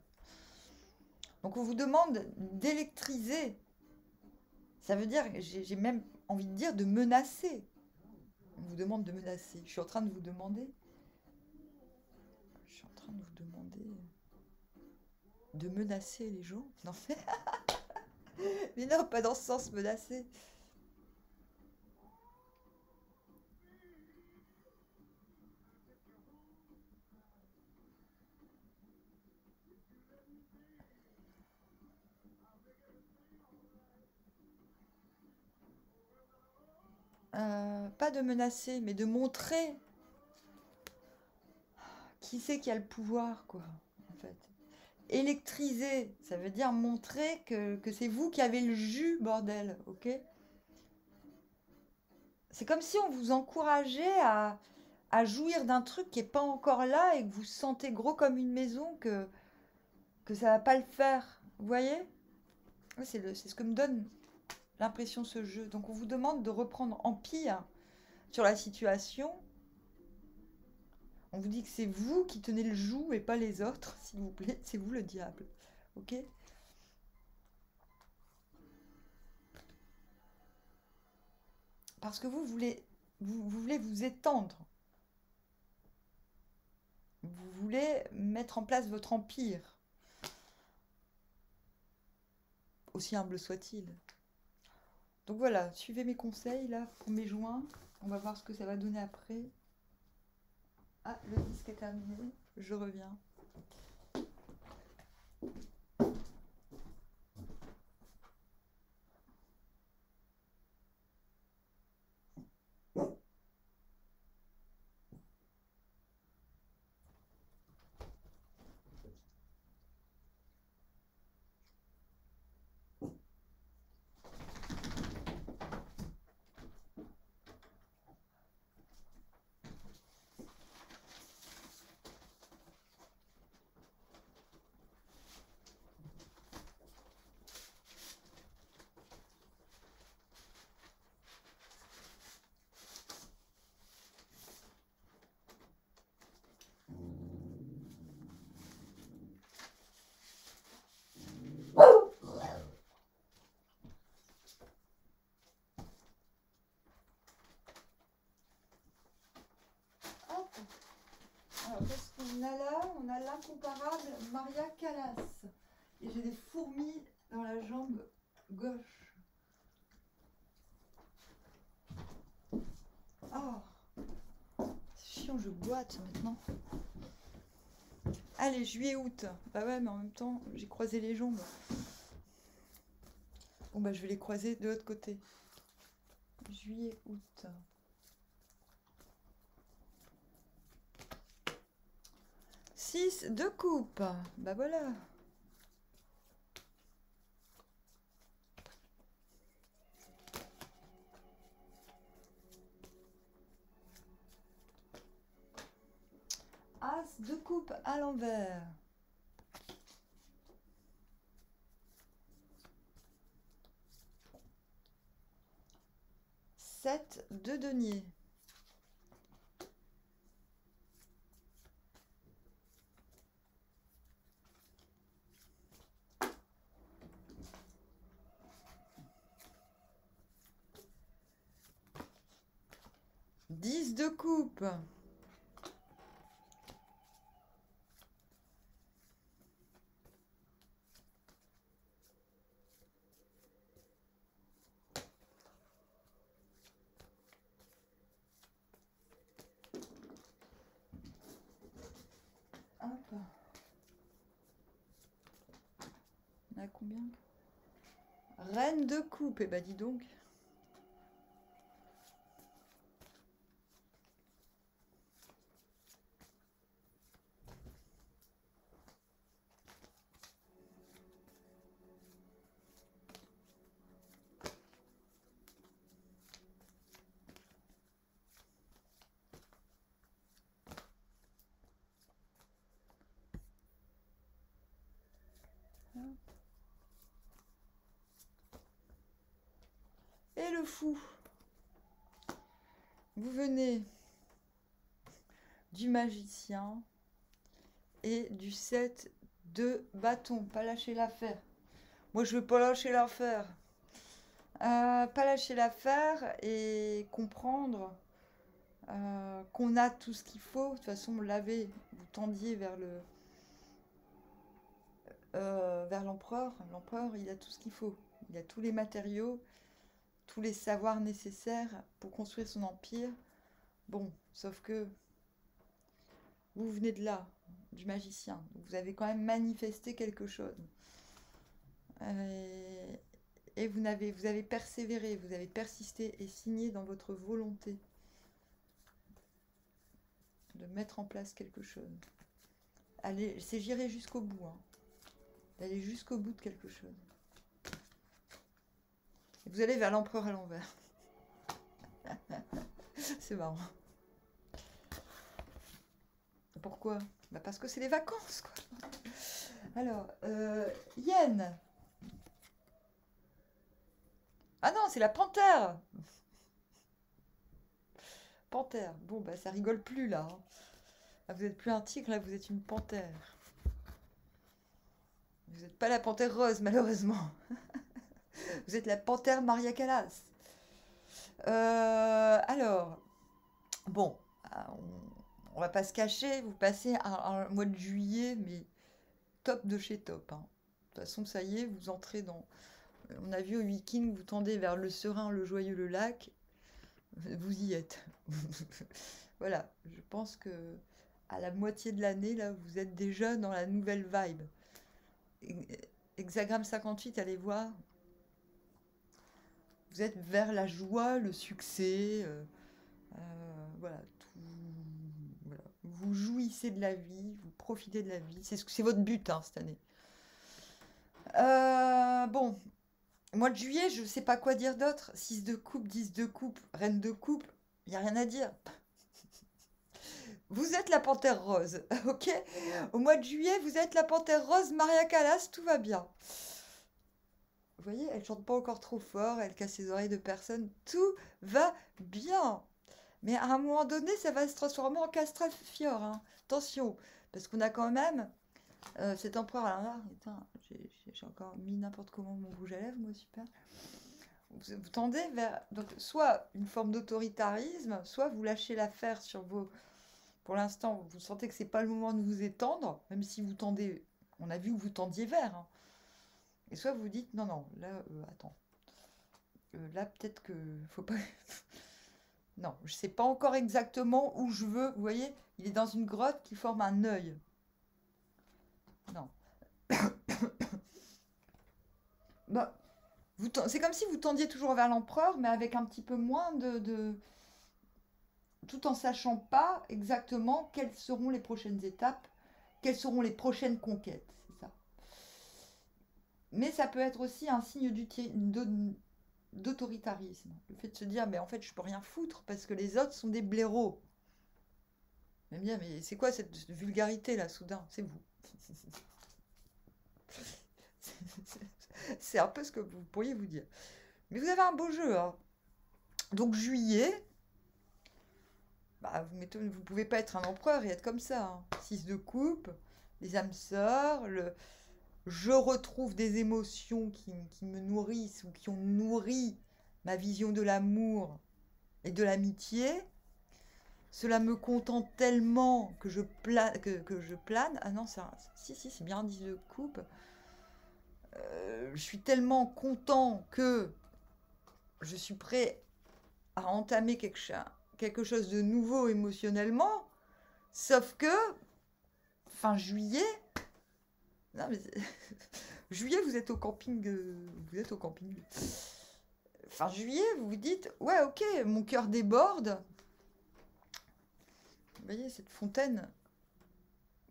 Donc on vous demande d'électriser. Ça veut dire, j'ai même envie de dire, de menacer. On vous demande de menacer. Je suis en train de vous demander. Je suis en train de vous demander de menacer les gens. Non, mais non, pas dans ce sens menacer. Pas de menacer, mais de montrer qui c'est qui a le pouvoir, quoi, en fait. Électriser, ça veut dire montrer que c'est vous qui avez le jus, bordel, ok? C'est comme si on vous encourageait à jouir d'un truc qui n'est pas encore là et que vous sentez gros comme une maison, que ça va pas le faire. Vous voyez? Ouais, c'est ce que me donne l'impression ce jeu. Donc on vous demande de reprendre empire sur la situation. On vous dit que c'est vous qui tenez le joug et pas les autres, s'il vous plaît. C'est vous le diable. Ok? Parce que vous voulez vous étendre. Vous voulez mettre en place votre empire, aussi humble soit-il. Donc voilà, suivez mes conseils là pour mes joints. On va voir ce que ça va donner après. Ah, le disque est terminé. Je reviens. Hop. Alors, qu'est-ce qu'on a là? On a l'incomparable Maria Callas. Et j'ai des fourmis dans la jambe gauche. Oh, c'est chiant, je boite maintenant. Allez, juillet-août. Bah ouais, mais en même temps, j'ai croisé les jambes. Bon, bah je vais les croiser de l'autre côté. Juillet-août. 6 de coupe. Bah voilà. As de coupe à l'envers. 7 de denier. 10 de coupe. Hop. On a combien? Reine de coupe. Eh ben dis donc. Et le fou. Vous venez du magicien et du 7 de bâton. Pas lâcher l'affaire. Moi, je veux pas lâcher l'affaire. Pas lâcher l'affaire et comprendre qu'on a tout ce qu'il faut. De toute façon, vous l'avez. Vous tendiez vers l'empereur. L'empereur, il a tout ce qu'il faut. Il a tous les matériaux, tous les savoirs nécessaires pour construire son empire. Bon, sauf que vous venez de là, du magicien. Vous avez quand même manifesté quelque chose. Et vous avez persévéré, vous avez persisté et signé dans votre volonté de mettre en place quelque chose. Allez, c'est j'irai jusqu'au bout. Hein. D'aller jusqu'au bout de quelque chose. Et vous allez vers l'empereur à l'envers. C'est marrant. Pourquoi? Bah parce que c'est les vacances, quoi. Alors, Yen. Ah non, c'est la panthère. Panthère. Bon, bah ça rigole plus, là. Hein. Là, vous n'êtes plus un tigre, là, vous êtes une panthère. Vous n'êtes pas la panthère rose, malheureusement. Vous êtes la panthère Maria Callas. Alors, bon, on va pas se cacher, vous passez un mois de juillet, mais top de chez top. Hein. De toute façon, ça y est, vous entrez dans... On a vu au week-end, vous tendez vers le serein, le joyeux, le lac. Vous y êtes. Voilà, je pense que à la moitié de l'année, là, vous êtes déjà dans la nouvelle vibe. Hexagramme 58, allez voir. Vous êtes vers la joie, le succès, voilà, tout, voilà. Vous jouissez de la vie, vous profitez de la vie. C'est votre but hein, cette année. Bon, mois de juillet, je ne sais pas quoi dire d'autre. 6 de coupe, 10 de coupe, reine de coupe, il n'y a rien à dire. Vous êtes la panthère rose, ok? Au mois de juillet, vous êtes la panthère rose, Maria Callas, tout va bien. Vous voyez, elle chante pas encore trop fort, elle casse les oreilles de personne, tout va bien. Mais à un moment donné, ça va se transformer en castrafiore. Hein. Attention, parce qu'on a quand même cet empereur à l'envers. J'ai encore mis n'importe comment mon rouge à lèvres, moi, super. Vous tendez vers donc, soit une forme d'autoritarisme, soit vous lâchez l'affaire sur vos... Pour l'instant, vous sentez que c'est pas le moment de vous étendre, même si vous tendez... On a vu que vous tendiez vers. Hein. Et soit vous dites, non, non, là, attends. Là, peut-être que faut pas... Non, je ne sais pas encore exactement où je veux. Vous voyez, il est dans une grotte qui forme un œil. Non. Bah, c'est comme si vous tendiez toujours vers l'empereur, mais avec un petit peu moins tout en sachant pas exactement quelles seront les prochaines étapes, quelles seront les prochaines conquêtes. C'est ça. Mais ça peut être aussi un signe d'autoritarisme. Le fait de se dire, mais en fait, je peux rien foutre parce que les autres sont des blaireaux. Mais bien, mais c'est quoi cette vulgarité là, soudain? C'est vous. C'est un peu ce que vous pourriez vous dire. Mais vous avez un beau jeu. Hein. Donc juillet, bah, vous pouvez pas être un empereur et être comme ça. Hein. 6 de coupe, les âmes sœurs, je retrouve des émotions qui me nourrissent ou qui ont nourri ma vision de l'amour et de l'amitié. Cela me contente tellement que je plane, que je plane. Ah non, si, si, c'est bien un 10 de coupe. Je suis tellement content que je suis prêt à entamer quelque chose de nouveau émotionnellement. Sauf que, fin juillet, non mais juillet, vous êtes au camping, vous êtes au camping. Fin juillet, vous vous dites, ouais, ok, mon cœur déborde. Vous voyez cette fontaine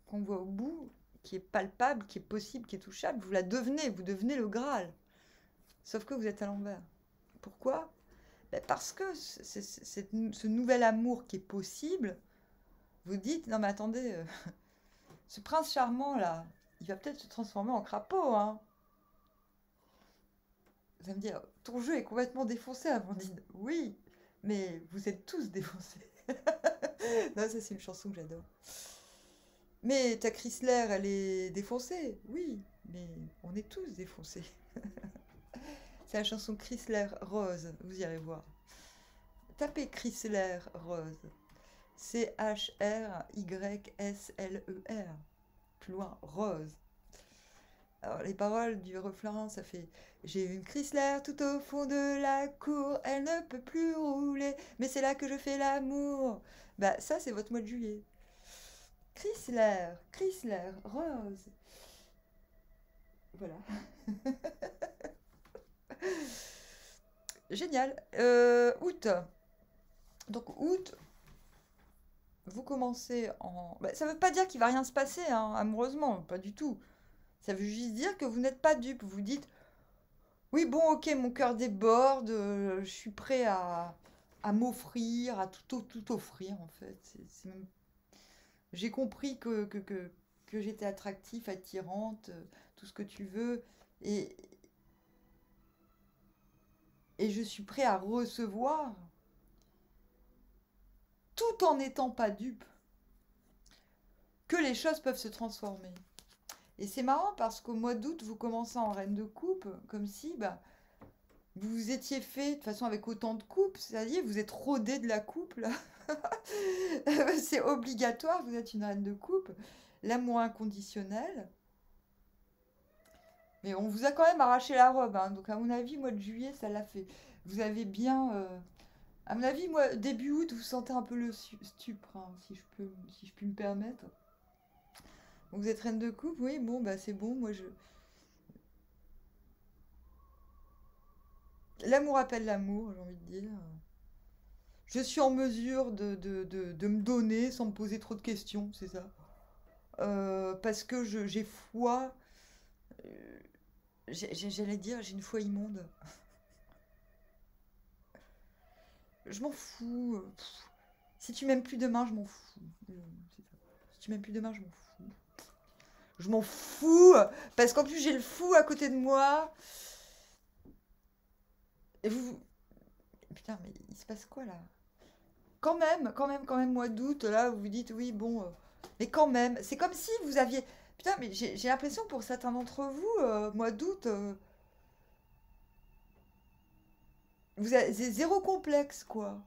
qu'on voit au bout, qui est palpable, qui est possible, qui est touchable, vous la devenez, vous devenez le Graal. Sauf que vous êtes à l'envers. Pourquoi? Ben parce que ce nouvel amour qui est possible, vous dites, non mais attendez, ce prince charmant là, il va peut-être se transformer en crapaud, hein. Vous allez me dire, ton jeu est complètement défoncé, Amandine. Oui, mais vous êtes tous défoncés. Non, ça c'est une chanson que j'adore. Mais ta Chrysler, elle est défoncée. Oui, mais on est tous défoncés. C'est la chanson Chrysler Rose, vous irez voir. Tapez Chrysler Rose. Chrysler. Plus loin, Rose. Alors, les paroles du refrain, ça fait: j'ai une Chrysler tout au fond de la cour, elle ne peut plus rouler, mais c'est là que je fais l'amour. Bah, ça, c'est votre mois de juillet. Chrysler, Chrysler, Rose. Voilà. Génial. Août. Donc, août, vous commencez en. Bah, ça veut pas dire qu'il va rien se passer, hein, amoureusement, pas du tout. Ça veut juste dire que vous n'êtes pas dupe. Vous dites, oui, bon, ok, mon cœur déborde, je suis prêt à m'offrir, à tout offrir, en fait. J'ai compris que j'étais attractif, attirante, tout ce que tu veux. Et, et je suis prêt à recevoir, tout en n'étant pas dupe, que les choses peuvent se transformer. Et c'est marrant parce qu'au mois d'août, vous commencez en reine de coupe, comme si bah, vous vous étiez fait, de toute façon avec autant de coupes, c'est-à-dire vous êtes rodé de la coupe, là. C'est obligatoire, vous êtes une reine de coupe. L'amour inconditionnel. Mais on vous a quand même arraché la robe, hein. Donc à mon avis, mois de juillet, ça l'a fait. Vous avez bien... À mon avis, moi, début août, vous sentez un peu le stupre, hein, si je puis me permettre. Donc vous êtes reine de coupe, oui, bon, bah c'est bon, moi je... L'amour appelle l'amour, j'ai envie de dire. Je suis en mesure de me donner sans me poser trop de questions, c'est ça. Parce que j'ai foi, euh, j'allais dire, j'ai une foi immonde. Je m'en fous. Si tu m'aimes plus demain, je m'en fous. C'est ça. Si tu m'aimes plus demain, je m'en fous. Je m'en fous, parce qu'en plus j'ai le fou à côté de moi. Et vous... Putain, mais il se passe quoi là? Quand même, mois d'août, là, vous vous dites, oui, bon, mais quand même, c'est comme si vous aviez... Putain, mais j'ai l'impression pour certains d'entre vous, mois d'août, vous avez zéro complexe, quoi.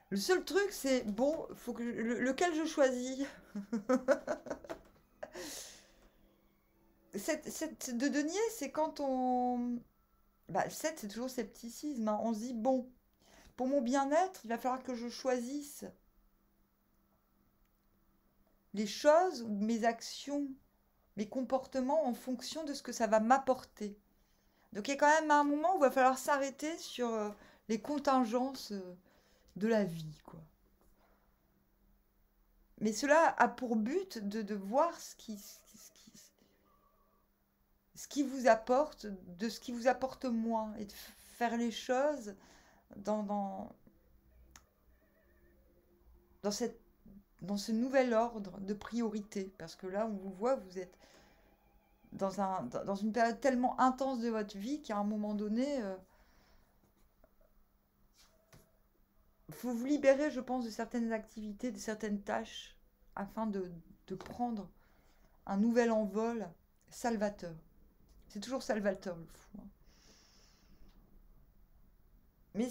Le seul truc, c'est, bon, faut que lequel je choisis. Cette de denier, c'est quand on... Bah, le 7, c'est toujours scepticisme, hein. On se dit, bon, pour mon bien-être, il va falloir que je choisisse les choses, mes actions, mes comportements en fonction de ce que ça va m'apporter. Donc il y a quand même un moment où il va falloir s'arrêter sur les contingences de la vie, quoi. Mais cela a pour but de voir ce qui vous apporte, de ce qui vous apporte moins, et de faire les choses dans, dans, dans, cette, dans ce nouvel ordre de priorité. Parce que là, on vous voit, vous êtes dans une période tellement intense de votre vie qu'à un moment donné, faut vous libérer, je pense, de certaines activités, de certaines tâches, afin de prendre un nouvel envol salvateur. C'est toujours salvateur le fou, hein. Mais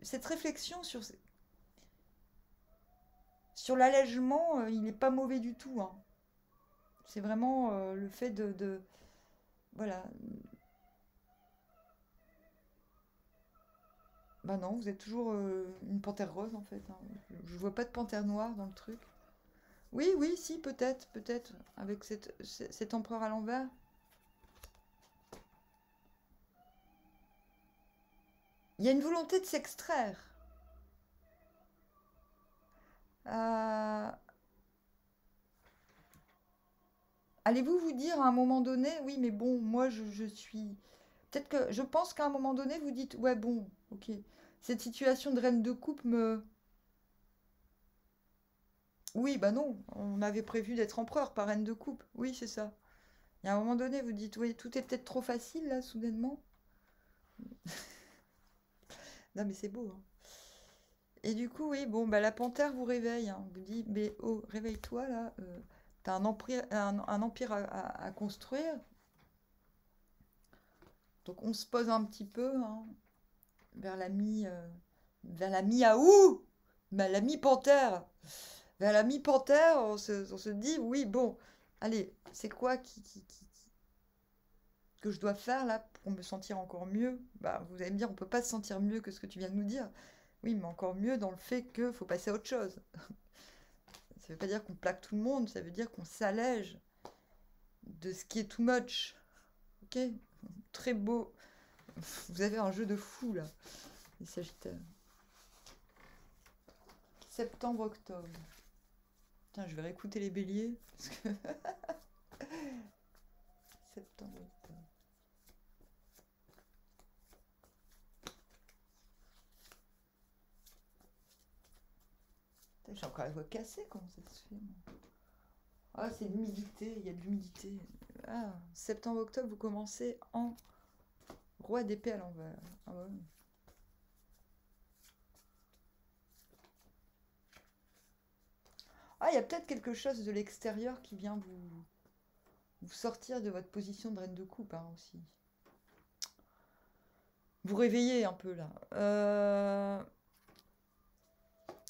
cette réflexion sur... Sur l'allègement, il n'est pas mauvais du tout, hein. C'est vraiment le fait voilà. Bah non, vous êtes toujours une panthère rose en fait, hein. Je vois pas de panthère noire dans le truc. Oui, oui, si, peut-être, peut-être. Avec cet empereur à l'envers. Il y a une volonté de s'extraire. Euh, Allez-vous vous dire à un moment donné, oui, mais bon, moi je suis. Peut-être que je pense qu'à un moment donné, vous dites, ouais, bon, ok. Cette situation de reine de coupe me. Oui, bah non, on avait prévu d'être empereur par reine de coupe. Oui, c'est ça. Et à un moment donné, vous dites, oui, tout est peut-être trop facile là, soudainement. Non, mais c'est beau, hein. Et du coup, oui, bon, bah la panthère vous réveille, hein. Vous dit, mais oh, réveille-toi là. T'as un empire à construire. Donc on se pose un petit peu, hein, vers la mi, vers la mi-août, mais la mi-panthère. Vers la mi-panthère, on se dit, oui, bon, allez, c'est quoi que je dois faire là pour me sentir encore mieux? Bah, vous allez me dire, on peut pas se sentir mieux que ce que tu viens de nous dire. Oui, mais encore mieux dans le fait qu'il faut passer à autre chose. Ça veut pas dire qu'on plaque tout le monde, ça veut dire qu'on s'allège de ce qui est too much. Ok? Très beau. Vous avez un jeu de fou là, les Sagittaires. Septembre, octobre. Tiens, je vais réécouter les béliers. Parce que septembre, octobre. Putain, j'ai encore la voix cassée, comment ça se fait, moi? Ah, c'est l'humidité, il y a de l'humidité. Ah, septembre, octobre, vous commencez en roi d'épée à l'envers. Ah ouais. Ah, il y a peut-être quelque chose de l'extérieur qui vient vous sortir de votre position de reine de coupe, hein, aussi. Vous réveillez un peu là.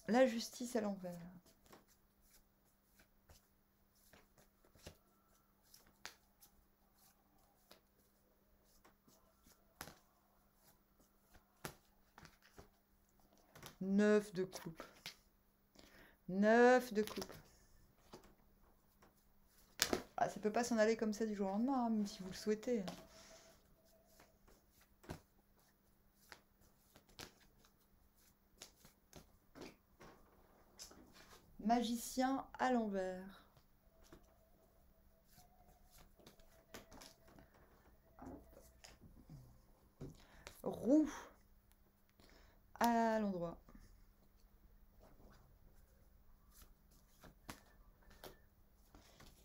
La justice à l'envers. Neuf de coupe. Neuf de coupe. Ah, ça peut pas s'en aller comme ça du jour au lendemain, hein, même si vous le souhaitez. Magicien à l'envers. Roue à l'endroit.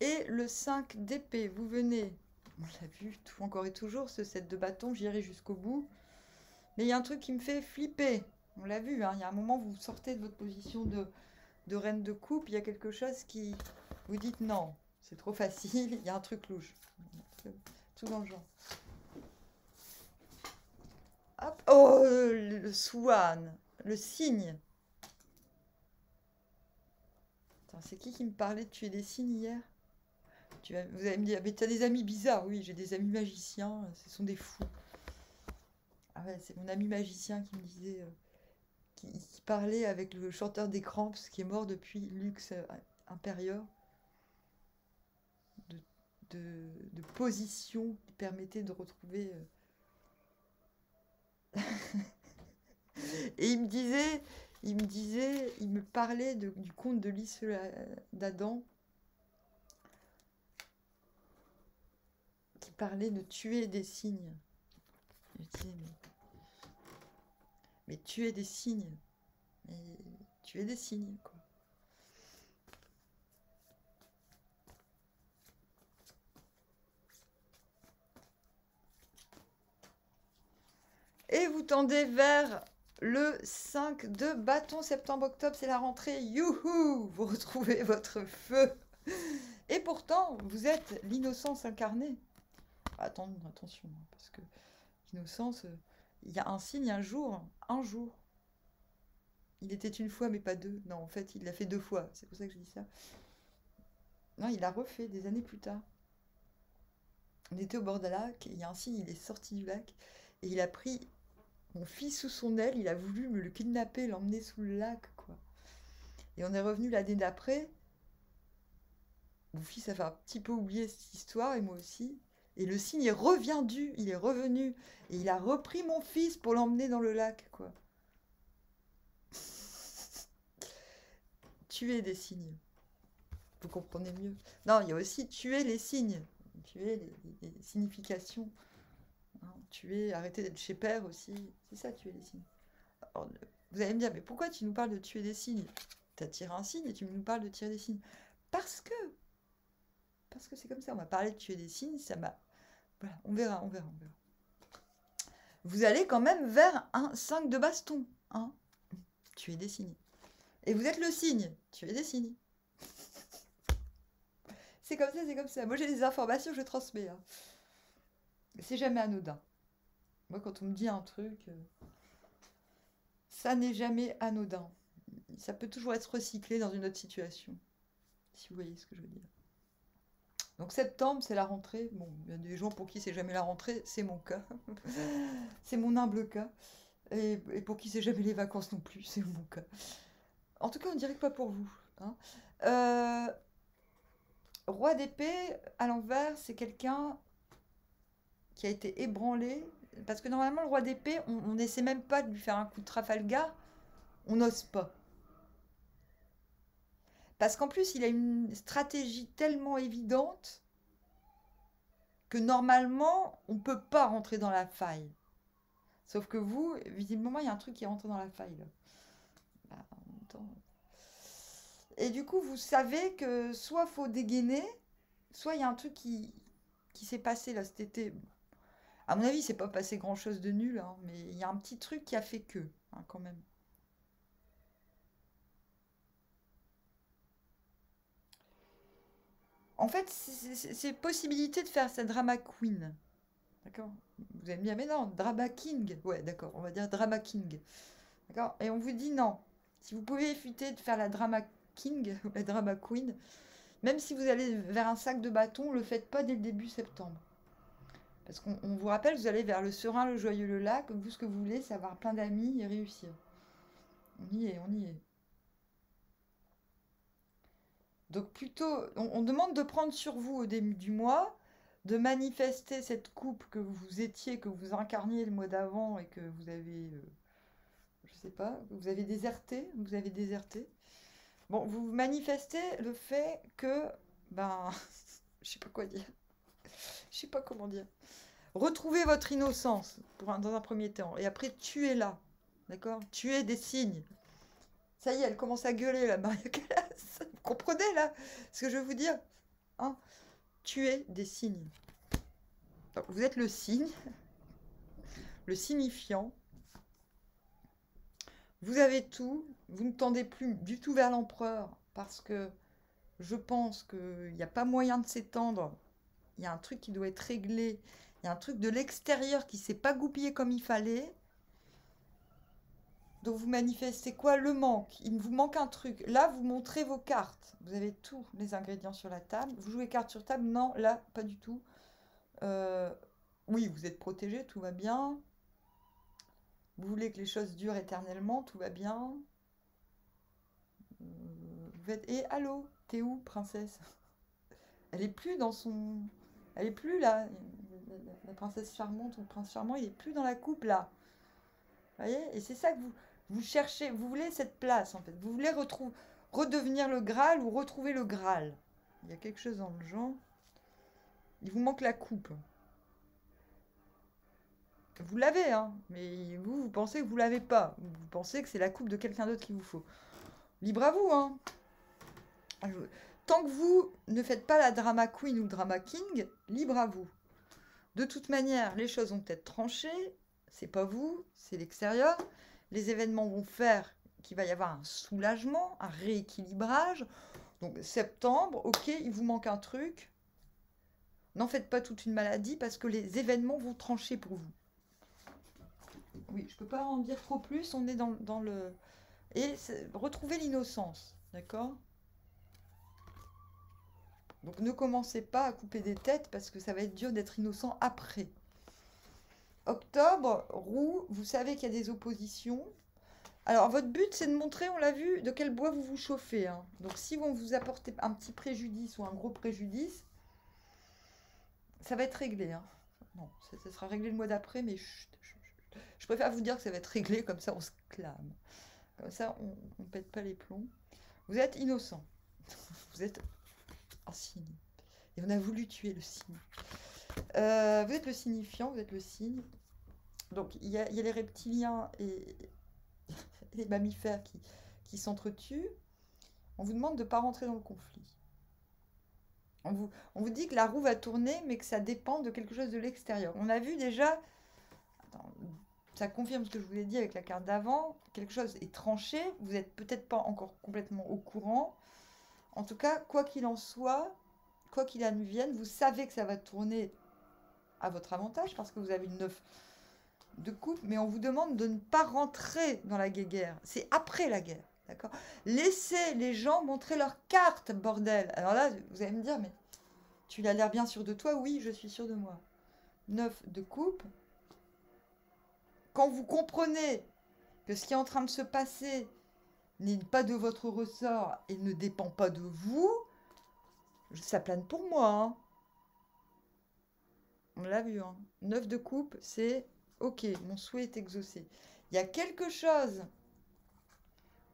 Et le 5 d'épée, vous venez, on l'a vu, tout encore et toujours, ce set de bâton, j'irai jusqu'au bout. Mais il y a un truc qui me fait flipper. On l'a vu, hein, il y a un moment, vous sortez de votre position de reine de coupe, il y a quelque chose qui... Vous dites non, c'est trop facile, il y a un truc louche. Tout dans le genre. Hop. Oh, le swan, le cygne. C'est qui me parlait de tuer des cygnes hier? Vous allez me dire, mais tu as des amis bizarres. Oui, j'ai des amis magiciens, ce sont des fous. Ah ouais, c'est mon ami magicien qui me disait, qui parlait avec le chanteur des Cramps, qui est mort depuis Lux Impérieur, de, de position qui permettait de retrouver. Et il me parlait du conte de Lys d'Adam, qui parlait de tuer des cygnes. Je disais, mais tuer des cygnes, mais tuer des cygnes, quoi. Et vous tendez vers le 5 de bâton, septembre-octobre, c'est la rentrée. Youhou! Vous retrouvez votre feu. Et pourtant, vous êtes l'innocence incarnée. Attention, parce que l'innocence, il y a un signe, un jour. Il était une fois, mais pas deux. Non, en fait, il l'a fait deux fois. C'est pour ça que je dis ça. Non, il l'a refait des années plus tard. On était au bord d'un lac, et il y a un cygne, il est sorti du lac, et il a pris mon fils sous son aile, il a voulu me le kidnapper, l'emmener sous le lac, quoi. Et on est revenu l'année d'après. Mon fils a fait un petit peu oublier cette histoire, et moi aussi. Et le cygne est reviendu, il est revenu, et il a repris mon fils pour l'emmener dans le lac, quoi. Tuer des cygnes. Vous comprenez mieux. Non, il y a aussi tuer les cygnes. Tuer les significations. Hein, tuer, arrêter d'être chez père aussi. C'est ça, tuer les cygnes. Alors, vous allez me dire, mais pourquoi tu nous parles de tuer des cygnes? Tu as tiré un cygne et tu nous parles de tirer des cygnes. Parce que c'est comme ça. On m'a parlé de tuer des cygnes, ça m'a... Voilà, on verra. Vous allez quand même vers un 5 de baston. Hein, tuer des cygnes. Et vous êtes le cygne. Tuer des cygnes. C'est comme ça. Moi, j'ai des informations, je transmets. Hein. C'est jamais anodin. Moi, quand on me dit un truc, ça n'est jamais anodin. Ça peut toujours être recyclé dans une autre situation. Si vous voyez ce que je veux dire. Donc septembre, c'est la rentrée. Bon, il y a des gens pour qui c'est jamais la rentrée, c'est mon cas. C'est mon humble cas. Et pour qui c'est jamais les vacances non plus, c'est mon cas. En tout cas, on dirait que pas pour vous. Hein. Roi d'épée, à l'envers, c'est quelqu'un qui a été ébranlé. Parce que normalement, le roi d'épée, on n'essaie même pas de lui faire un coup de Trafalgar. On n'ose pas. Parce qu'en plus, il a une stratégie tellement évidente que normalement, on ne peut pas rentrer dans la faille. Sauf que vous, visiblement, il y a un truc qui est rentré dans la faille. Là. Bah, en même temps... Et du coup, vous savez que soit faut dégainer, soit il y a un truc qui s'est passé là cet été. À mon avis, c'est pas passé grand-chose de nul, hein, mais il y a un petit truc qui a fait que, hein, quand même. En fait, c'est possibilité de faire sa drama queen. D'accord? Vous allez me dire, mais non, drama king. Ouais, d'accord, on va dire drama king. D'accord? Et on vous dit non. Si vous pouvez éviter de faire la drama king ou la drama queen, même si vous allez vers un sac de bâton, le faites pas dès le début septembre. Parce qu'on vous rappelle, vous allez vers le serein, le joyeux, le lac. Vous, ce que vous voulez, c'est avoir plein d'amis et réussir. On y est, on y est. Donc plutôt, on demande de prendre sur vous au début du mois, de manifester cette coupe que vous étiez, que vous incarniez le mois d'avant et que vous avez, je sais pas, vous avez déserté, Bon, vous manifestez le fait que, ben, je sais pas quoi dire, je sais pas comment dire. Retrouvez votre innocence dans un premier temps et après tuez-la, d'accord? Tuez des signes. Ça y est, elle commence à gueuler, la Maria Callas. Vous comprenez, là, ce que je veux vous dire? Hein? Tuer des signes. Donc, vous êtes le signe, le signifiant. Vous avez tout. Vous ne tendez plus du tout vers l'empereur parce que je pense qu'il n'y a pas moyen de s'étendre. Il y a un truc qui doit être réglé. Il y a un truc de l'extérieur qui ne s'est pas goupillé comme il fallait. Donc vous manifestez quoi? Le manque. Il vous manque un truc. Là, vous montrez vos cartes. Vous avez tous les ingrédients sur la table. Vous jouez cartes sur table? Non, là, pas du tout. Oui, vous êtes protégé, tout va bien. Vous voulez que les choses durent éternellement, tout va bien. Et allô, t'es où, princesse? Elle est plus dans son... Elle est plus là. La princesse charmante ou le prince charmant, il est plus dans la coupe là. Vous voyez? Et c'est ça que vous cherchez. Vous voulez cette place en fait. Vous voulez redevenir le Graal ou retrouver le Graal. Il y a quelque chose dans le genre. Il vous manque la coupe. Vous l'avez, hein, mais vous pensez que vous l'avez pas. Vous pensez que c'est la coupe de quelqu'un d'autre qu'il vous faut. Libre à vous, hein. Tant que vous ne faites pas la drama queen ou le drama king, libre à vous. De toute manière, les choses vont être tranchées. C'est pas vous, c'est l'extérieur. Les événements vont faire qu'il va y avoir un soulagement, un rééquilibrage. Donc septembre, ok, il vous manque un truc. N'en faites pas toute une maladie parce que les événements vont trancher pour vous. Oui, je peux pas en dire trop plus, on est dans le... et retrouver l'innocence, d'accord? Donc ne commencez pas à couper des têtes parce que ça va être dur d'être innocent après. Octobre, roux, vous savez qu'il y a des oppositions. Alors votre but c'est de montrer, on l'a vu, de quel bois vous vous chauffez, hein. Donc si vont vous apporter un petit préjudice ou un gros préjudice, ça va être réglé, hein. Non, ça sera réglé le mois d'après, mais chut, chut, chut. Je préfère vous dire que ça va être réglé, comme ça on se clame. Comme ça on ne pète pas les plombs. Vous êtes innocent. Vous êtes un signe. Et on a voulu tuer le signe. Vous êtes le signifiant, vous êtes le signe. Donc il y a les reptiliens et les mammifères qui s'entretuent. On vous demande de ne pas rentrer dans le conflit. On vous dit que la roue va tourner, mais que ça dépend de quelque chose de l'extérieur. On a vu déjà, attends, ça confirme ce que je vous ai dit avec la carte d'avant, quelque chose est tranché, vous n'êtes peut-être pas encore complètement au courant. En tout cas, quoi qu'il en soit, quoi qu'il advienne, vous savez que ça va tourner à votre avantage, parce que vous avez une 9 de coupe, mais on vous demande de ne pas rentrer dans la guéguerre. C'est après la guerre, d'accord? Laissez les gens montrer leurs cartes, bordel. Alors là, vous allez me dire, mais tu as l'air bien sûr de toi? Oui, je suis sûr de moi. 9 de coupe. Quand vous comprenez que ce qui est en train de se passer n'est pas de votre ressort et ne dépend pas de vous, ça plane pour moi, hein. On l'a vu, hein. 9 de coupe, c'est ok, mon souhait est exaucé. Il y a quelque chose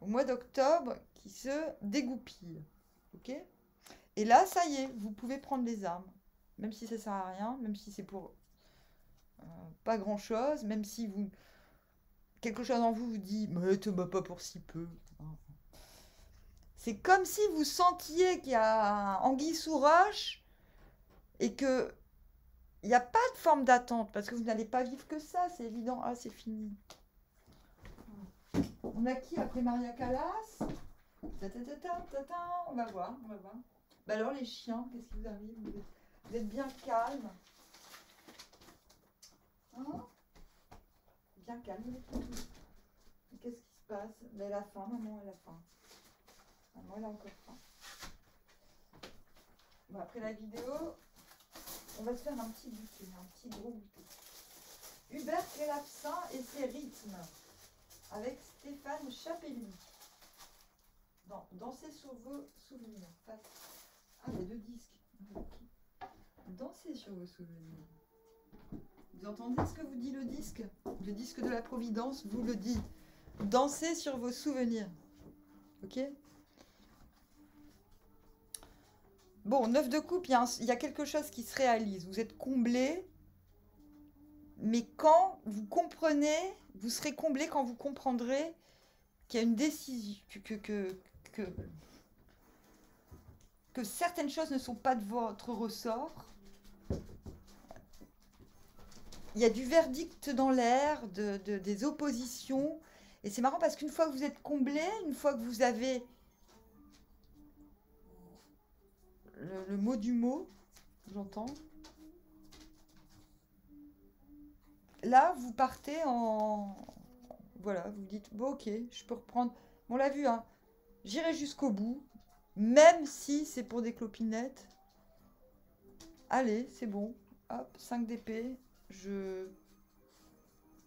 au mois d'octobre qui se dégoupille. Ok? Et là, ça y est, vous pouvez prendre les armes. Même si ça sert à rien, même si c'est pour pas grand chose, même si vous quelque chose en vous vous dit mais te bats pas pour si peu. C'est comme si vous sentiez qu'il y a anguille sous roche et que il n'y a pas de forme d'attente parce que vous n'allez pas vivre que ça, c'est évident. Ah, c'est fini. On a qui après Maria Callas? On va voir, on va voir. Bah alors les chiens, qu'est-ce qui vous arrive? Vous êtes bien calme. Hein? Bien calme. Qu'est-ce qui se passe? Elle a faim, maman, elle a faim. Maman, elle a encore faim. Bon, après la vidéo, on va se faire un petit goûter, un petit gros goûter. Hubert Clélapsin et ses rythmes, avec Stéphane Chapelli. Dansez sur vos souvenirs. Ah, il y a 2 disques. Dansez sur vos souvenirs. Vous entendez ce que vous dit le disque? Le disque de la Providence vous le dit. Dansez sur vos souvenirs. Ok? Bon, 9 de coupe, il y a quelque chose qui se réalise. Vous êtes comblé. Mais quand vous comprenez, vous serez comblé quand vous comprendrez qu'il y a une décision, que certaines choses ne sont pas de votre ressort. Il y a du verdict dans l'air, des oppositions. Et c'est marrant parce qu'une fois que vous êtes comblé, une fois que vous avez le mot du mot, j'entends. Là, vous partez en... Voilà, vous dites, bon ok, je peux reprendre... On l'a vu, hein. J'irai jusqu'au bout, même si c'est pour des clopinettes. Allez, c'est bon. Hop, 5 d'épée.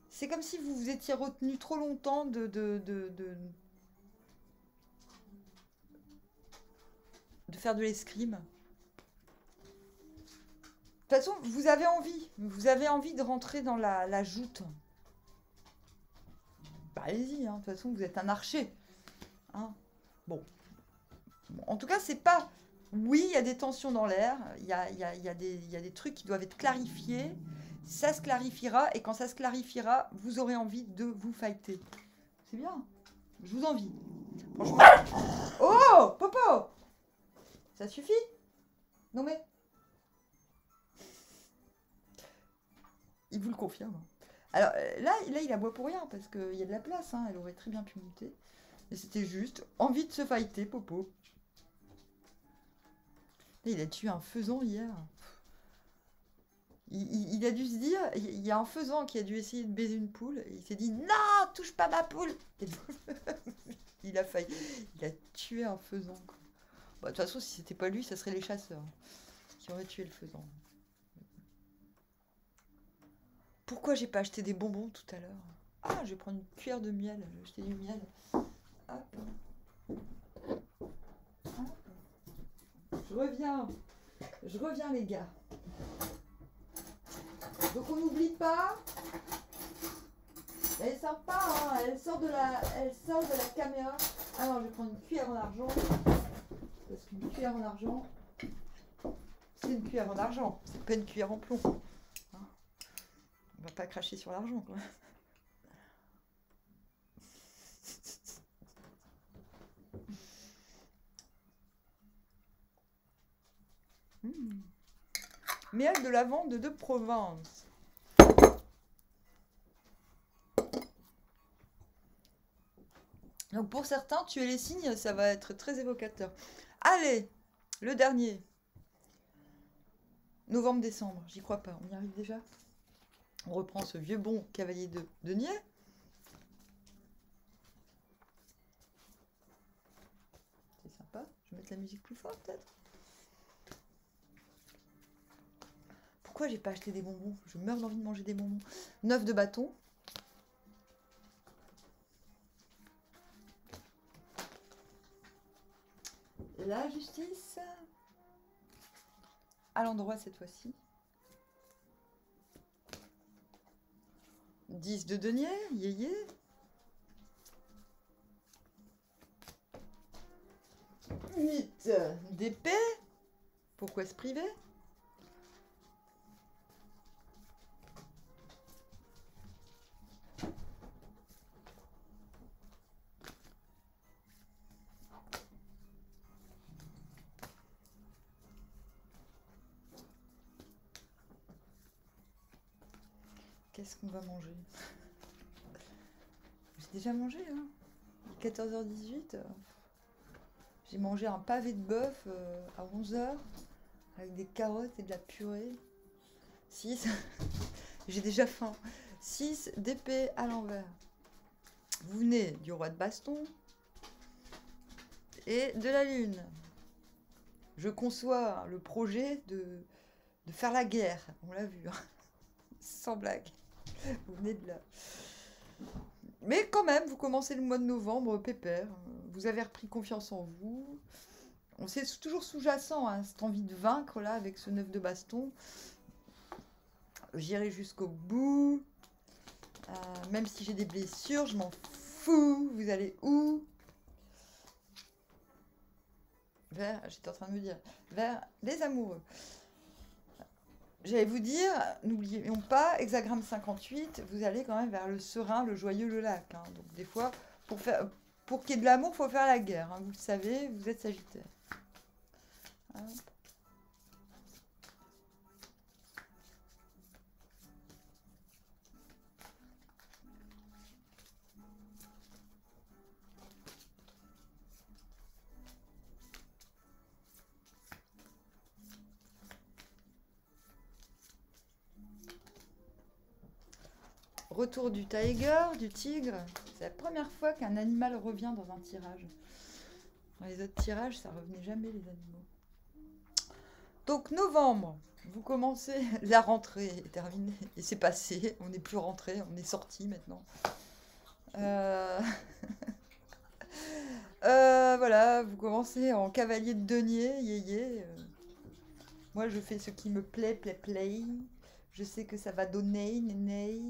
C'est comme si vous vous étiez retenu trop longtemps de faire de l'escrime. De toute façon, vous avez envie de rentrer dans la joute. Bah, allez-y, hein. De toute façon, vous êtes un archer. Hein. Bon. En tout cas, c'est pas... Oui, il y a des tensions dans l'air, il y a des trucs qui doivent être clarifiés. Ça se clarifiera, et quand ça se clarifiera, vous aurez envie de vous fighter. C'est bien. Je vous envie. Franchement. Oh, Popo! Ça suffit? Non mais... Il vous le confirme. Alors là, il aboie pour rien, parce qu'il y a de la place, hein. Elle aurait très bien pu muter. Et c'était juste envie de se fighter, Popo. Il a tué un faisan hier. Il a dû se dire, il y a un faisan qui a dû essayer de baiser une poule, et il s'est dit, non, touche pas ma poule. Il a failli. Il a tué un faisan, quoi. Bah, de toute façon, si c'était pas lui, ça serait les chasseurs qui auraient tué le faisan. Pourquoi j'ai pas acheté des bonbons tout à l'heure? Ah, je vais prendre une cuillère de miel. Je vais acheter du miel. Hop. Je reviens. Je reviens, les gars. Donc, on n'oublie pas. Elle est sympa, hein, elle sort de la caméra. Alors, je vais prendre une cuillère en argent. Parce qu'une cuillère en argent, c'est une cuillère en argent. C'est pas une cuillère en plomb. Hein, on va pas cracher sur l'argent, quoi. Miel de lavande de Provence. Donc pour certains, tuer les cygnes, ça va être très évocateur. Allez, le dernier. Novembre-décembre, j'y crois pas, on y arrive déjà. On reprend ce vieux bon cavalier de denier. C'est sympa, je vais mettre la musique plus fort peut-être. Pourquoi j'ai pas acheté des bonbons? Je meurs d'envie de manger des bonbons. 9 de bâton. La justice. À l'endroit cette fois-ci. 10 de denier, yéyé. 8 d'épée. Pourquoi se priver? Qu'est-ce qu'on va manger? J'ai déjà mangé, hein. 14h18. J'ai mangé un pavé de bœuf à 11h avec des carottes et de la purée. 6. J'ai déjà faim. 6 d'épée à l'envers. Vous venez du roi de baston et de la lune. Je conçois le projet de faire la guerre. On l'a vu, hein. Sans blague. Vous venez de là. Mais quand même, vous commencez le mois de novembre, pépère. Vous avez repris confiance en vous. On sait toujours sous-jacent, hein, cette envie de vaincre là avec ce 9 de baston. J'irai jusqu'au bout. Même si j'ai des blessures, je m'en fous. Vous allez où? Vers, j'étais en train de me dire, vers les amoureux. J'allais vous dire, n'oublions pas, hexagramme 58, vous allez quand même vers le serein, le joyeux, le lac. Hein. Donc des fois, pour qu'il y ait de l'amour, il faut faire la guerre. Hein. Vous le savez, vous êtes Sagittaire. Hop. Retour du tiger, du tigre. C'est la première fois qu'un animal revient dans un tirage. Dans les autres tirages, ça revenait jamais les animaux. Donc novembre, vous commencez, la rentrée est terminée. Et c'est passé, on n'est plus rentré, on est sorti maintenant. Voilà, vous commencez en cavalier de denier, yéyé. Moi je fais ce qui me plaît. Je sais que ça va donner, néné.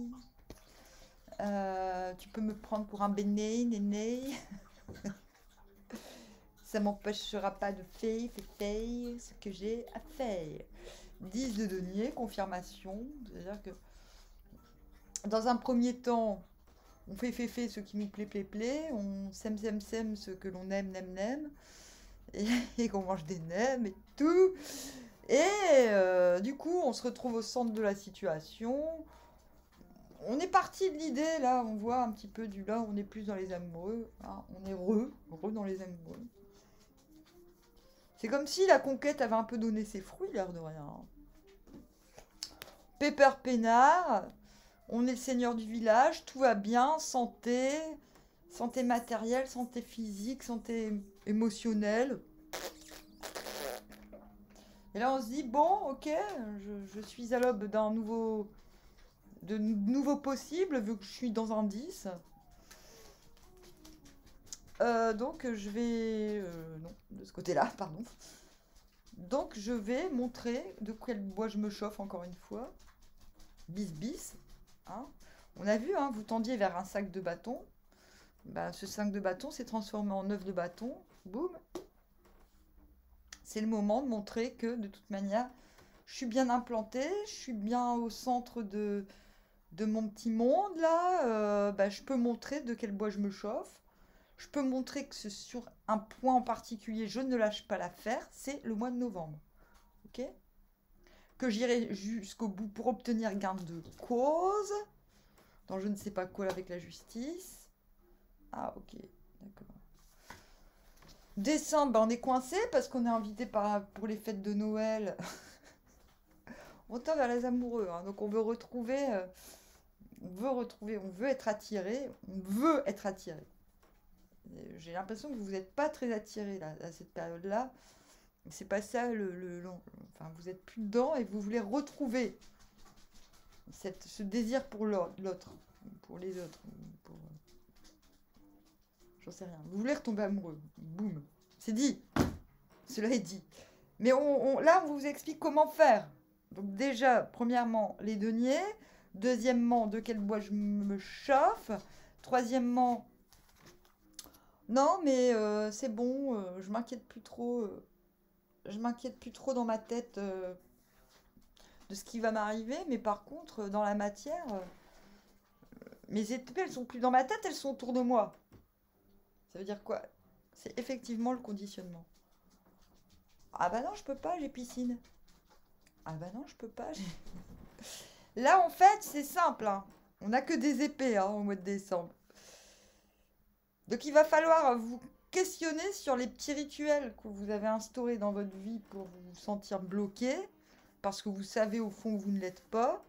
Tu peux me prendre pour un béné, néné. Ça m'empêchera pas de faire ce que j'ai à faire. 10 de denier, confirmation. C'est-à-dire que dans un premier temps, on fait ce qui nous plaît. On sème ce que l'on aime. Et qu'on mange des nems et tout. Et du coup, on se retrouve au centre de la situation. On est parti de l'idée, là, on voit un petit peu du là, on est plus dans les amoureux. Hein, on est heureux dans les amoureux. C'est comme si la conquête avait un peu donné ses fruits, l'air de rien. Pépère peinard, on est le seigneur du village, tout va bien, santé, Santé matérielle, santé physique, santé émotionnelle. Et là, on se dit, bon, ok, je suis à l'aube de nouveaux possibles, vu que je suis dans un 10. Donc, je vais... non, de ce côté-là, pardon. Donc, je vais montrer de quel bois je me chauffe, encore une fois. Bis, bis. Hein. On a vu, hein, vous tendiez vers un sac de bâton. Ben, ce sac de bâton s'est transformé en œuf de bâton. Boum. C'est le moment de montrer que, de toute manière, je suis bien implantée, je suis bien au centre de mon petit monde, là. Ben, je peux montrer de quel bois je me chauffe. Je peux montrer que sur un point en particulier, je ne lâche pas l'affaire. C'est le mois de novembre. Ok? Que j'irai jusqu'au bout pour obtenir gain de cause. Dans je ne sais pas quoi avec la justice. Ah, ok. D'accord. Décembre, ben, on est coincé parce qu'on est invité pour les fêtes de Noël. On tend vers les amoureux. Hein, donc on veut retrouver... on veut être attiré. On veut être attiré. J'ai l'impression que vous n'êtes pas très attiré là, à cette période-là. C'est pas ça enfin, vous êtes plus dedans et vous voulez retrouver ce désir pour l'autre, pour les autres, pour... j'en sais rien. Vous voulez retomber amoureux. Boum. C'est dit. Cela est dit. Mais là, on vous explique comment faire. Donc déjà, premièrement, les deniers. Deuxièmement, de quel bois je me chauffe. Troisièmement, non, mais c'est bon, je m'inquiète plus trop. Je m'inquiète plus trop dans ma tête de ce qui va m'arriver. Mais par contre, dans la matière, mes épées, elles sont plus dans ma tête, elles sont autour de moi. Ça veut dire quoi? C'est effectivement le conditionnement. Ah bah non, je peux pas, j'ai piscine. Ah bah non, je peux pas. Là, en fait, c'est simple. Hein. On n'a que des épées hein, au mois de décembre. Donc il va falloir vous questionner sur les petits rituels que vous avez instaurés dans votre vie pour vous sentir bloqué, parce que vous savez au fond que vous ne l'êtes pas.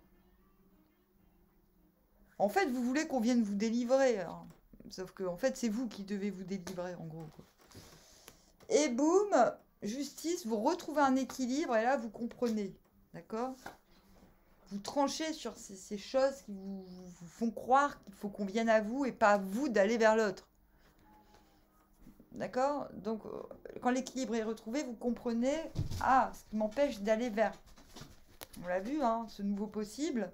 En fait, vous voulez qu'on vienne vous délivrer. Hein. Sauf que en fait, c'est vous qui devez vous délivrer, en gros. Quoi. Et boum, justice, vous retrouvez un équilibre, et là, vous comprenez. D'accord? Vous tranchez sur ces choses qui vous font croire qu'il faut qu'on vienne à vous et pas à vous d'aller vers l'autre. D'accord? Donc, quand l'équilibre est retrouvé, vous comprenez, ah, ce qui m'empêche d'aller vers, on l'a vu, hein, ce nouveau possible.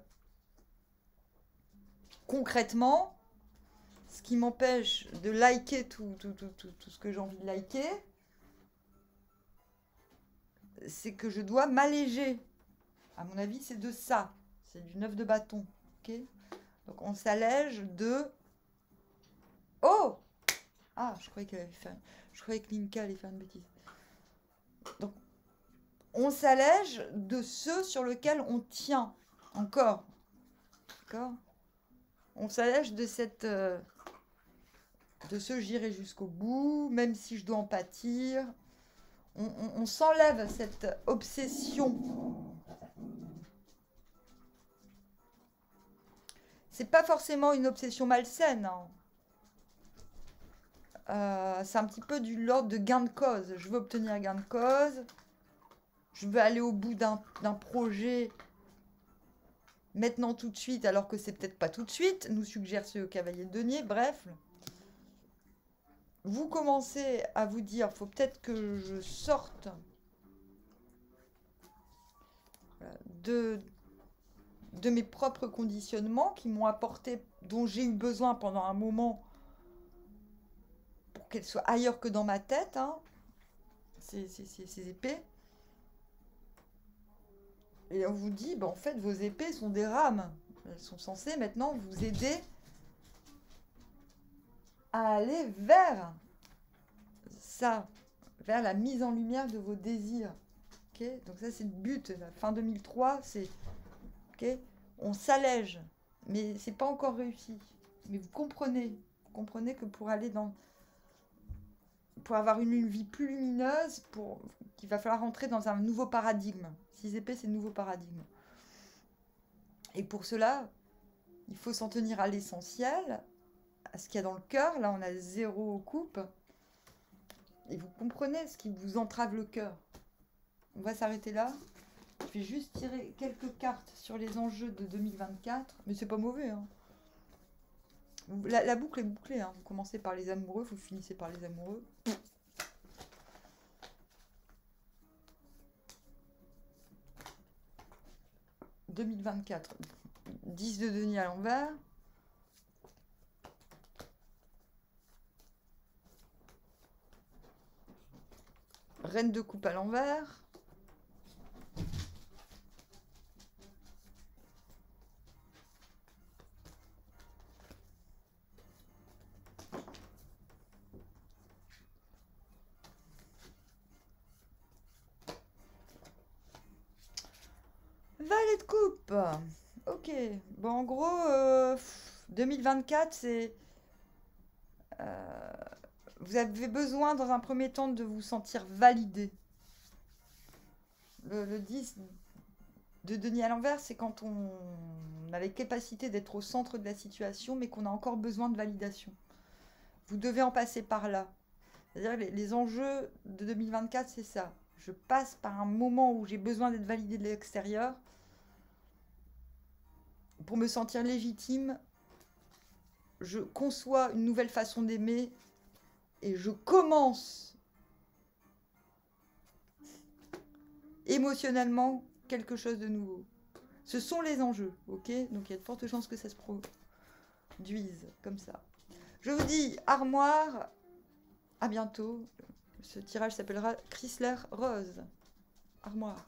Concrètement, ce qui m'empêche de liker tout ce que j'ai envie de liker, c'est que je dois m'alléger. À mon avis, c'est de ça. C'est du 9 de bâton. Ok? Donc, on s'allège de... Oh! Ah, je croyais qu'elle avait fait... Je croyais que Linka allait faire une bêtise. Donc, on s'allège de ceux sur lesquels on tient encore. D'accord? On s'allège de cette... de ce j'irai jusqu'au bout, même si je dois en pâtir. On s'enlève cette obsession. C'est pas forcément une obsession malsaine. Hein. C'est un petit peu du l'ordre de gain de cause. Je veux obtenir gain de cause. Je veux aller au bout d'un projet maintenant tout de suite, alors que c'est peut-être pas tout de suite, nous suggère ce cavalier de denier. Bref, vous commencez à vous dire, faut peut-être que je sorte de mes propres conditionnements qui m'ont apporté, dont j'ai eu besoin pendant un moment pour qu'elles soient ailleurs que dans ma tête, hein, ces épées. Et on vous dit, bah, en fait, vos épées sont des rames. Elles sont censées maintenant vous aider à aller vers ça, vers la mise en lumière de vos désirs. Okay, donc ça, c'est le but. La fin 2003, c'est... Okay, on s'allège, mais c'est pas encore réussi. Mais vous comprenez que pour aller pour avoir une vie plus lumineuse, qu'il va falloir rentrer dans un nouveau paradigme. 6 épées, c'est le nouveau paradigme. Et pour cela, il faut s'en tenir à l'essentiel, à ce qu'il y a dans le cœur. Là, on a 0 coupe. Et vous comprenez ce qui vous entrave le cœur. On va s'arrêter là. Je vais juste tirer quelques cartes sur les enjeux de 2024. Mais c'est pas mauvais. Hein. La boucle est bouclée. Hein. Vous commencez par les amoureux, vous finissez par les amoureux. 2024. 10 de denier à l'envers. Reine de coupe à l'envers. Valet de coupe. Ok. Bon, en gros, 2024, c'est... vous avez besoin, dans un premier temps, de vous sentir validé. Le 10 de denier à l'envers, c'est quand on a les capacités d'être au centre de la situation, mais qu'on a encore besoin de validation. Vous devez en passer par là. C'est-à-dire les enjeux de 2024, c'est ça. Je passe par un moment où j'ai besoin d'être validé de l'extérieur pour me sentir légitime. Je conçois une nouvelle façon d'aimer et je commence émotionnellement quelque chose de nouveau. Ce sont les enjeux, ok? Donc il y a de fortes chances que ça se produise comme ça. Je vous dis armoire, à bientôt. Ce tirage s'appellera Chrysler Rose. Armoire.